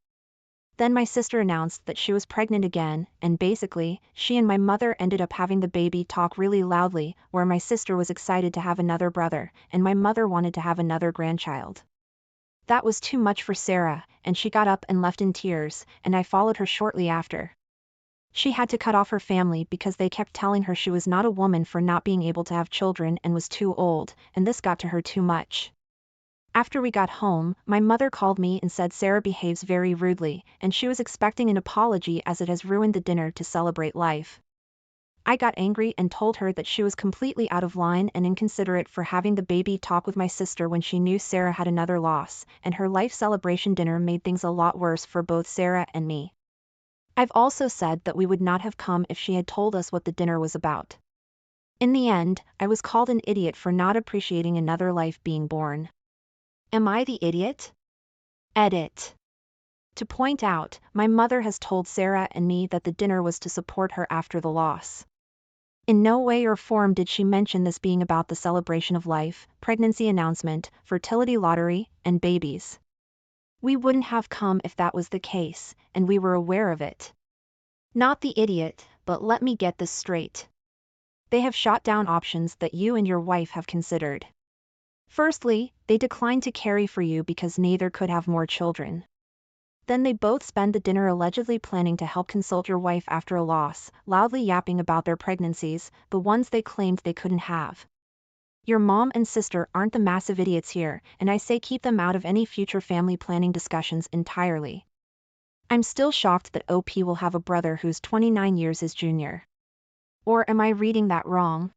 Then my sister announced that she was pregnant again, and basically, she and my mother ended up having the baby talk really loudly, where my sister was excited to have another brother, and my mother wanted to have another grandchild. That was too much for Sarah, and she got up and left in tears, and I followed her shortly after. She had to cut off her family because they kept telling her she was not a woman for not being able to have children and was too old, and this got to her too much. After we got home, my mother called me and said Sarah behaves very rudely, and she was expecting an apology as it has ruined the dinner to celebrate life. I got angry and told her that she was completely out of line and inconsiderate for having the baby talk with my sister when she knew Sarah had another loss, and her life celebration dinner made things a lot worse for both Sarah and me. I've also said that we would not have come if she had told us what the dinner was about. In the end, I was called an idiot for not appreciating another life being born. Am I the idiot? Edit. To point out, my mother has told Sarah and me that the dinner was to support her after the loss. In no way or form did she mention this being about the celebration of life, pregnancy announcement, fertility lottery, and babies. We wouldn't have come if that was the case, and we were aware of it. Not the idiot, but let me get this straight. They have shot down options that you and your wife have considered. Firstly, they declined to carry for you because neither could have more children. Then they both spend the dinner allegedly planning to help consult your wife after a loss, loudly yapping about their pregnancies, the ones they claimed they couldn't have. Your mom and sister aren't the massive idiots here, and I say keep them out of any future family planning discussions entirely. I'm still shocked that OP will have a brother who's 29 years his junior. Or am I reading that wrong?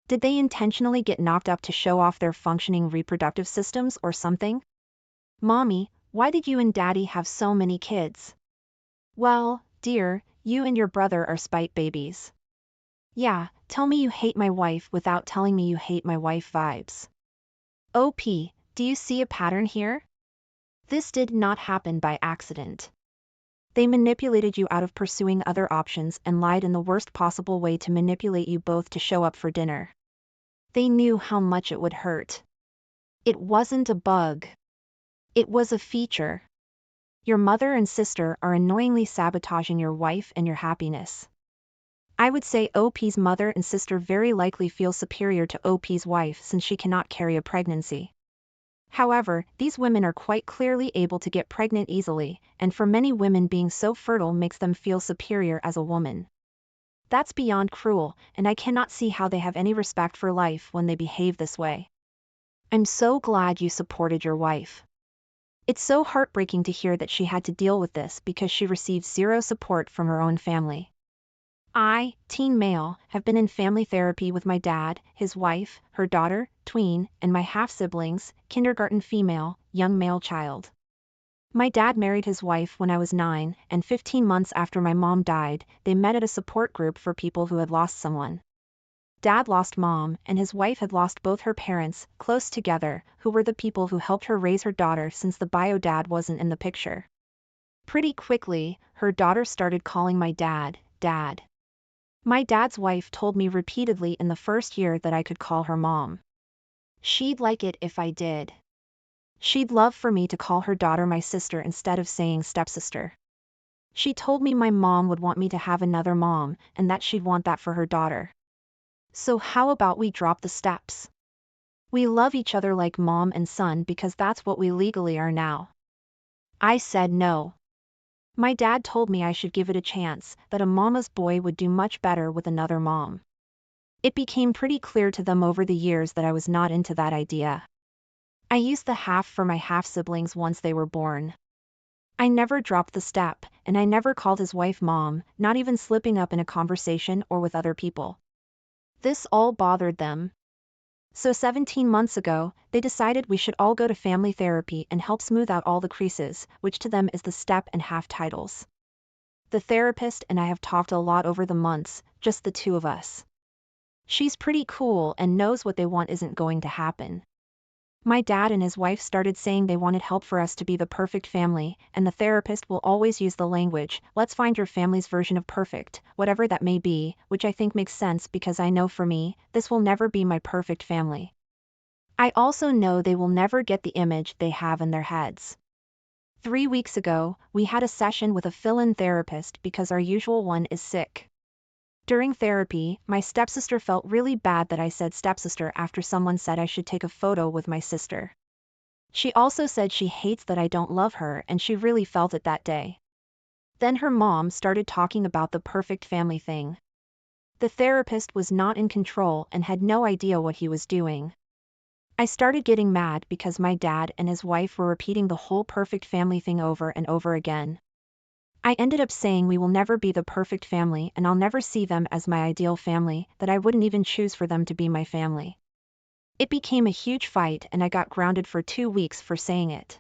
Did they intentionally get knocked up to show off their functioning reproductive systems or something? Mommy, why did you and Daddy have so many kids? Well, dear, you and your brother are spite babies. Yeah, tell me you hate my wife without telling me you hate my wife vibes. OP, do you see a pattern here? This did not happen by accident. They manipulated you out of pursuing other options and lied in the worst possible way to manipulate you both to show up for dinner. They knew how much it would hurt. It wasn't a bug. It was a feature. Your mother and sister are annoyingly sabotaging your wife and your happiness. I would say OP's mother and sister very likely feel superior to OP's wife since she cannot carry a pregnancy. However, these women are quite clearly able to get pregnant easily, and for many women being so fertile makes them feel superior as a woman. That's beyond cruel, and I cannot see how they have any respect for life when they behave this way. I'm so glad you supported your wife. It's so heartbreaking to hear that she had to deal with this because she received zero support from her own family. I, teen male, have been in family therapy with my dad, his wife, her daughter, tween, and my half-siblings, kindergarten female, young male child. My dad married his wife when I was 9, and 15 months after my mom died, they met at a support group for people who had lost someone. Dad lost mom, and his wife had lost both her parents, close together, who were the people who helped her raise her daughter since the bio dad wasn't in the picture. Pretty quickly, her daughter started calling my dad, Dad. My dad's wife told me repeatedly in the first year that I could call her mom. She'd like it if I did. She'd love for me to call her daughter my sister instead of saying stepsister. She told me my mom would want me to have another mom, and that she'd want that for her daughter. So how about we drop the steps? We love each other like mom and son because that's what we legally are now. I said no. My dad told me I should give it a chance, that a mama's boy would do much better with another mom. It became pretty clear to them over the years that I was not into that idea. I used the half for my half-siblings once they were born. I never dropped the step, and I never called his wife mom, not even slipping up in a conversation or with other people. This all bothered them. So 17 months ago, they decided we should all go to family therapy and help smooth out all the creases, which to them is the step and half titles. The therapist and I have talked a lot over the months, just the two of us. She's pretty cool and knows what they want isn't going to happen. My dad and his wife started saying they wanted help for us to be the perfect family, and the therapist will always use the language, let's find your family's version of perfect, whatever that may be, which I think makes sense because I know for me, this will never be my perfect family. I also know they will never get the image they have in their heads. 3 weeks ago, we had a session with a fill-in therapist because our usual one is sick. During therapy, my stepsister felt really bad that I said stepsister after someone said I should take a photo with my sister. She also said she hates that I don't love her and she really felt it that day. Then her mom started talking about the perfect family thing. The therapist was not in control and had no idea what he was doing. I started getting mad because my dad and his wife were repeating the whole perfect family thing over and over again. I ended up saying we will never be the perfect family and I'll never see them as my ideal family, that I wouldn't even choose for them to be my family. It became a huge fight and I got grounded for 2 weeks for saying it.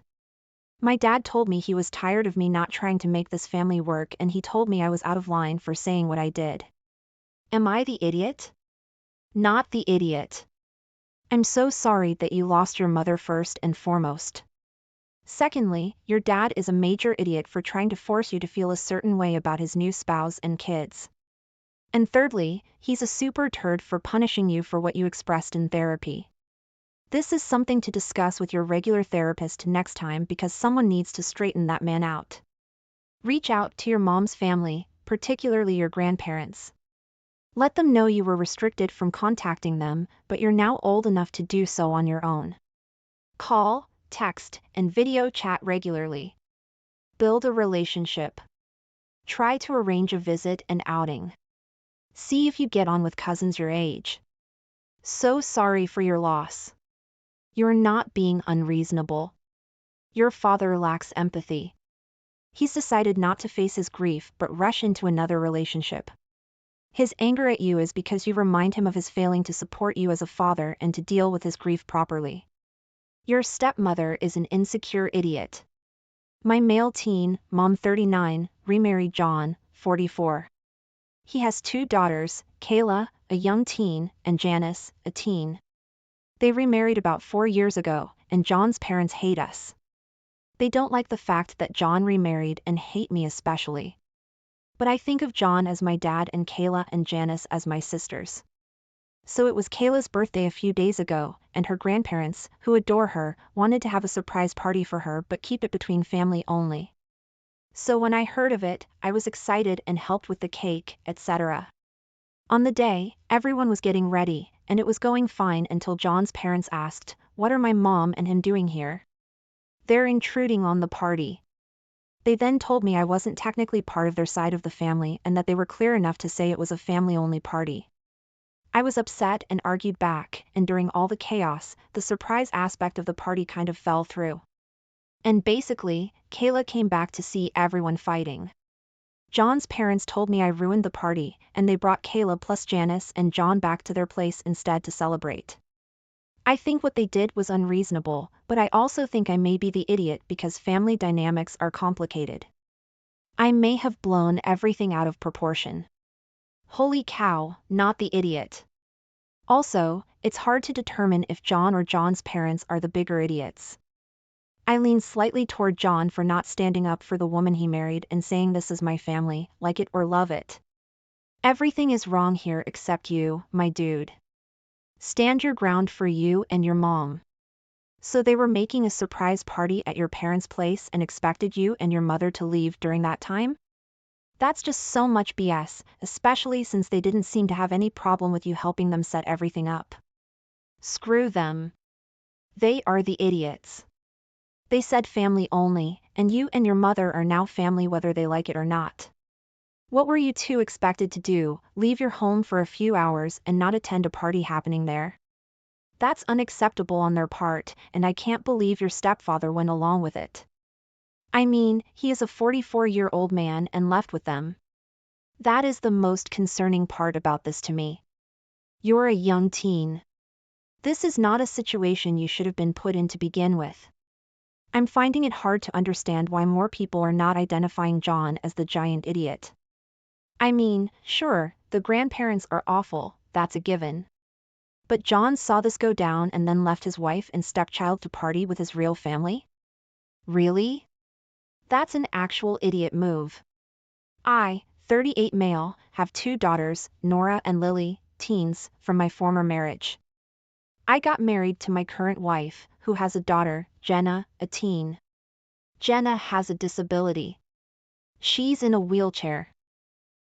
My dad told me he was tired of me not trying to make this family work and he told me I was out of line for saying what I did. Am I the idiot? Not the idiot. I'm so sorry that you lost your mother first and foremost. Secondly, your dad is a major idiot for trying to force you to feel a certain way about his new spouse and kids. And thirdly, he's a super turd for punishing you for what you expressed in therapy. This is something to discuss with your regular therapist next time because someone needs to straighten that man out. Reach out to your mom's family, particularly your grandparents. Let them know you were restricted from contacting them, but you're now old enough to do so on your own. Call, text, and video chat regularly. Build a relationship. Try to arrange a visit and outing. See if you get on with cousins your age. So sorry for your loss. You're not being unreasonable. Your father lacks empathy. He's decided not to face his grief but rush into another relationship. His anger at you is because you remind him of his failing to support you as a father and to deal with his grief properly. Your stepmother is an insecure idiot. My male teen, mom 39, remarried John, 44. He has 2 daughters, Kayla, a young teen, and Janice, a teen. They remarried about 4 years ago, and John's parents hate us. They don't like the fact that John remarried and hate me especially. But I think of John as my dad and Kayla and Janice as my sisters. So it was Kayla's birthday a few days ago, and her grandparents, who adore her, wanted to have a surprise party for her but keep it between family only. So when I heard of it, I was excited and helped with the cake, etc. On the day, everyone was getting ready, and it was going fine until John's parents asked, "What are my mom and him doing here? They're intruding on the party." They then told me I wasn't technically part of their side of the family and that they were clear enough to say it was a family-only party. I was upset and argued back, and during all the chaos, the surprise aspect of the party kind of fell through. And basically, Kayla came back to see everyone fighting. John's parents told me I ruined the party, and they brought Caleb plus Janice and John back to their place instead to celebrate. I think what they did was unreasonable, but I also think I may be the idiot because family dynamics are complicated. I may have blown everything out of proportion. Holy cow, not the idiot. Also, it's hard to determine if John or John's parents are the bigger idiots. I lean slightly toward John for not standing up for the woman he married and saying this is my family, like it or love it. Everything is wrong here except you, my dude. Stand your ground for you and your mom. So they were making a surprise party at your parents' place and expected you and your mother to leave during that time? That's just so much BS, especially since they didn't seem to have any problem with you helping them set everything up. Screw them. They are the idiots. They said family only, and you and your mother are now family whether they like it or not. What were you two expected to do, leave your home for a few hours and not attend a party happening there? That's unacceptable on their part, and I can't believe your stepfather went along with it. I mean, he is a 44-year-old man and left with them. That is the most concerning part about this to me. You're a young teen. This is not a situation you should have been put in to begin with. I'm finding it hard to understand why more people are not identifying John as the giant idiot. I mean, sure, the grandparents are awful, that's a given. But John saw this go down and then left his wife and stepchild to party with his real family? Really? That's an actual idiot move. I, 38 male, have 2 daughters, Nora and Lily, teens, from my former marriage. I got married to my current wife, who has a daughter, Jenna, a teen. Jenna has a disability. She's in a wheelchair.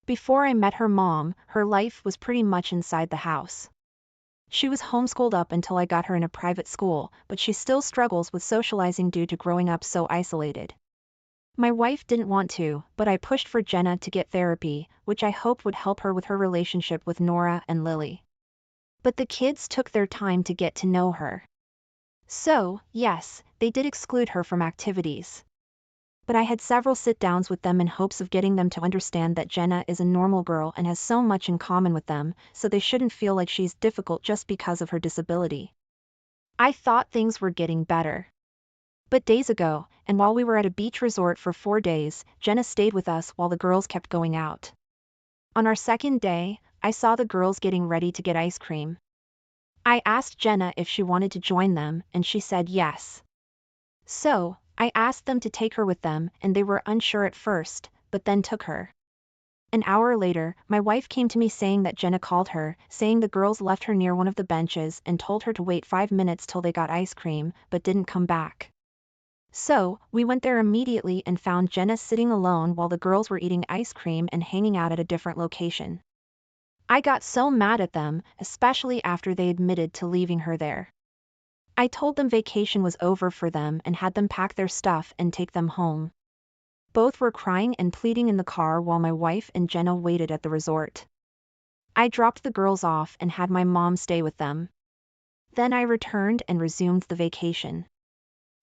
Before I met her mom, her life was pretty much inside the house. She was homeschooled up until I got her in a private school, but she still struggles with socializing due to growing up so isolated. My wife didn't want to, but I pushed for Jenna to get therapy, which I hoped would help her with her relationship with Nora and Lily. But the kids took their time to get to know her. So, yes, they did exclude her from activities. But I had several sit-downs with them in hopes of getting them to understand that Jenna is a normal girl and has so much in common with them, so they shouldn't feel like she's difficult just because of her disability. I thought things were getting better. But days ago, and while we were at a beach resort for 4 days, Jenna stayed with us while the girls kept going out. On our second day, I saw the girls getting ready to get ice cream. I asked Jenna if she wanted to join them, and she said yes. So, I asked them to take her with them, and they were unsure at first, but then took her. An hour later, my wife came to me saying that Jenna called her, saying the girls left her near one of the benches and told her to wait 5 minutes till they got ice cream, but didn't come back. So, we went there immediately and found Jenna sitting alone while the girls were eating ice cream and hanging out at a different location. I got so mad at them, especially after they admitted to leaving her there. I told them vacation was over for them and had them pack their stuff and take them home. Both were crying and pleading in the car while my wife and Jenna waited at the resort. I dropped the girls off and had my mom stay with them. Then I returned and resumed the vacation.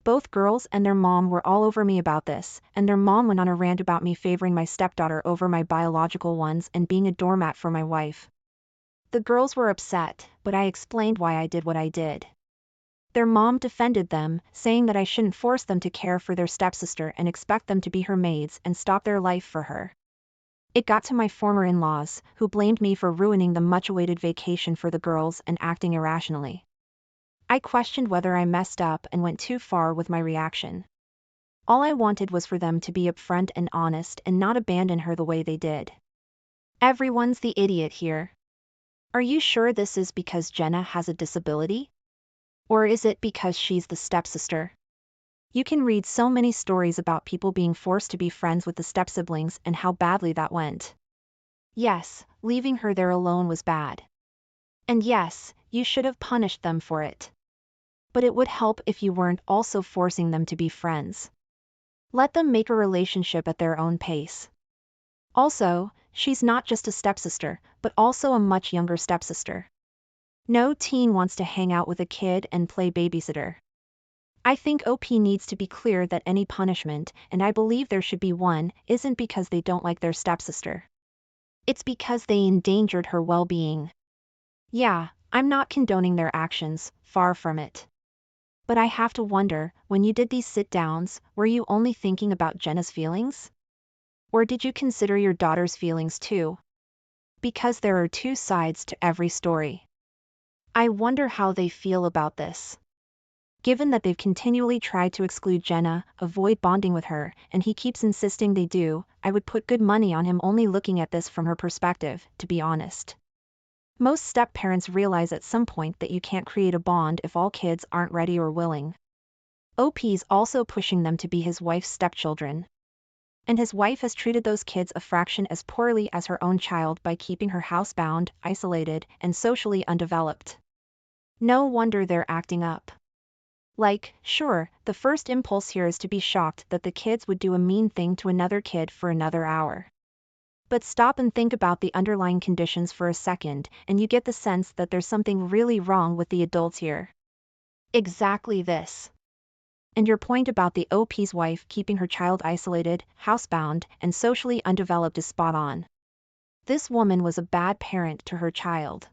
Both girls and their mom were all over me about this, and their mom went on a rant about me favoring my stepdaughter over my biological ones and being a doormat for my wife. The girls were upset, but I explained why I did what I did. Their mom defended them, saying that I shouldn't force them to care for their stepsister and expect them to be her maids and stop their life for her. It got to my former in-laws, who blamed me for ruining the much-awaited vacation for the girls and acting irrationally. I questioned whether I messed up and went too far with my reaction. All I wanted was for them to be upfront and honest and not abandon her the way they did. Everyone's the idiot here. Are you sure this is because Jenna has a disability? Or is it because she's the stepsister? You can read so many stories about people being forced to be friends with the stepsiblings and how badly that went. Yes, leaving her there alone was bad. And yes, you should have punished them for it. But it would help if you weren't also forcing them to be friends. Let them make a relationship at their own pace. Also, she's not just a stepsister, but also a much younger stepsister. No teen wants to hang out with a kid and play babysitter. I think OP needs to be clear that any punishment, and I believe there should be one, isn't because they don't like their stepsister. It's because they endangered her well-being. Yeah, I'm not condoning their actions, far from it. But I have to wonder, when you did these sit-downs, were you only thinking about Jenna's feelings? Or did you consider your daughter's feelings too? Because there are two sides to every story. I wonder how they feel about this. Given that they've continually tried to exclude Jenna, avoid bonding with her, and he keeps insisting they do, I would put good money on him only looking at this from her perspective, to be honest. Most step-parents realize at some point that you can't create a bond if all kids aren't ready or willing. OP's also pushing them to be his wife's stepchildren. And his wife has treated those kids a fraction as poorly as her own child by keeping her housebound, isolated, and socially undeveloped. No wonder they're acting up. Like, sure, the first impulse here is to be shocked that the kids would do a mean thing to another kid for another hour. But stop and think about the underlying conditions for a second, and you get the sense that there's something really wrong with the adults here. Exactly this. And your point about the OP's wife keeping her child isolated, housebound, and socially undeveloped is spot on. This woman was a bad parent to her child.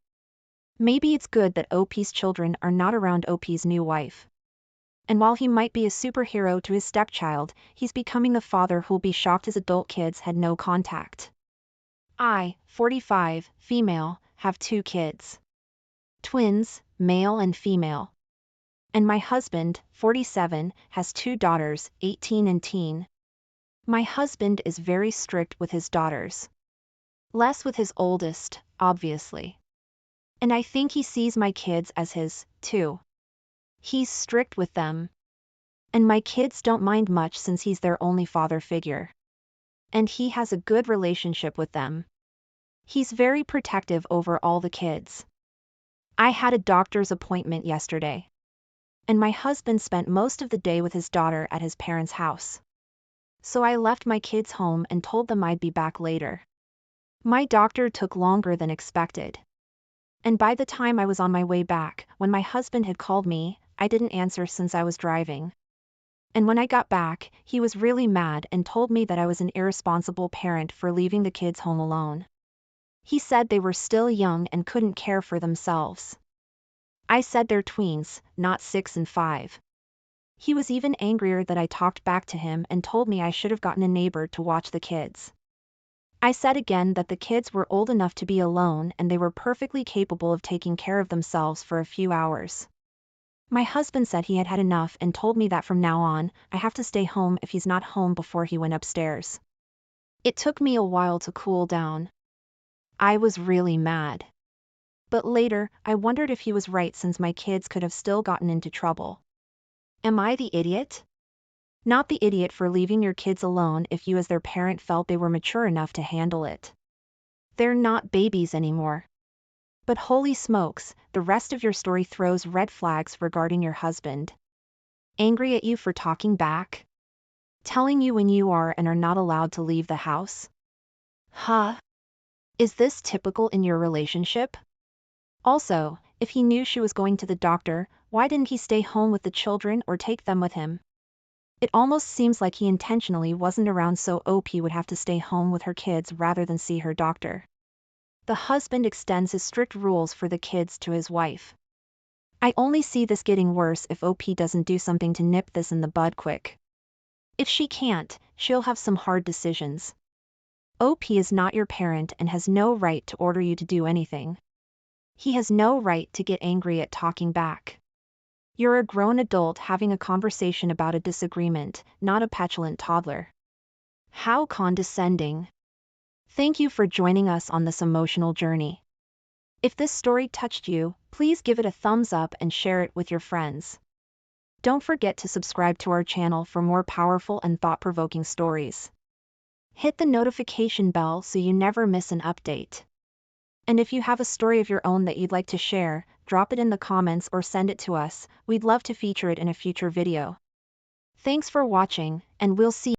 Maybe it's good that OP's children are not around OP's new wife. And while he might be a superhero to his stepchild, he's becoming the father who'll be shocked his adult kids had no contact. I, 45, female, have 2 kids. Twins, male and female. And my husband, 47, has 2 daughters, 18 and teen. My husband is very strict with his daughters. Less with his oldest, obviously. And I think he sees my kids as his, too. He's strict with them. And my kids don't mind much since he's their only father figure. And he has a good relationship with them. He's very protective over all the kids. I had a doctor's appointment yesterday. And my husband spent most of the day with his daughter at his parents' house. So I left my kids home and told them I'd be back later. My doctor took longer than expected. And by the time I was on my way back, when my husband had called me, I didn't answer since I was driving. And when I got back, he was really mad and told me that I was an irresponsible parent for leaving the kids home alone. He said they were still young and couldn't care for themselves. I said they're tweens, not 6 and 5. He was even angrier that I talked back to him and told me I should have gotten a neighbor to watch the kids. I said again that the kids were old enough to be alone and they were perfectly capable of taking care of themselves for a few hours. My husband said he had had enough and told me that from now on, I have to stay home if he's not home before he went upstairs. It took me a while to cool down. I was really mad. But later, I wondered if he was right since my kids could have still gotten into trouble. Am I the idiot? Not the idiot for leaving your kids alone if you as their parent felt they were mature enough to handle it. They're not babies anymore. But holy smokes, the rest of your story throws red flags regarding your husband. Angry at you for talking back? Telling you when you are and are not allowed to leave the house? Huh? Is this typical in your relationship? Also, if he knew she was going to the doctor, why didn't he stay home with the children or take them with him? It almost seems like he intentionally wasn't around so OP would have to stay home with her kids rather than see her doctor. The husband extends his strict rules for the kids to his wife. I only see this getting worse if OP doesn't do something to nip this in the bud quick. If she can't, she'll have some hard decisions. OP is not your parent and has no right to order you to do anything. He has no right to get angry at talking back. You're a grown adult having a conversation about a disagreement, not a petulant toddler. How condescending. Thank you for joining us on this emotional journey. If this story touched you, please give it a thumbs up and share it with your friends. Don't forget to subscribe to our channel for more powerful and thought-provoking stories. Hit the notification bell so you never miss an update. And if you have a story of your own that you'd like to share, drop it in the comments or send it to us. We'd love to feature it in a future video. Thanks for watching, and we'll see you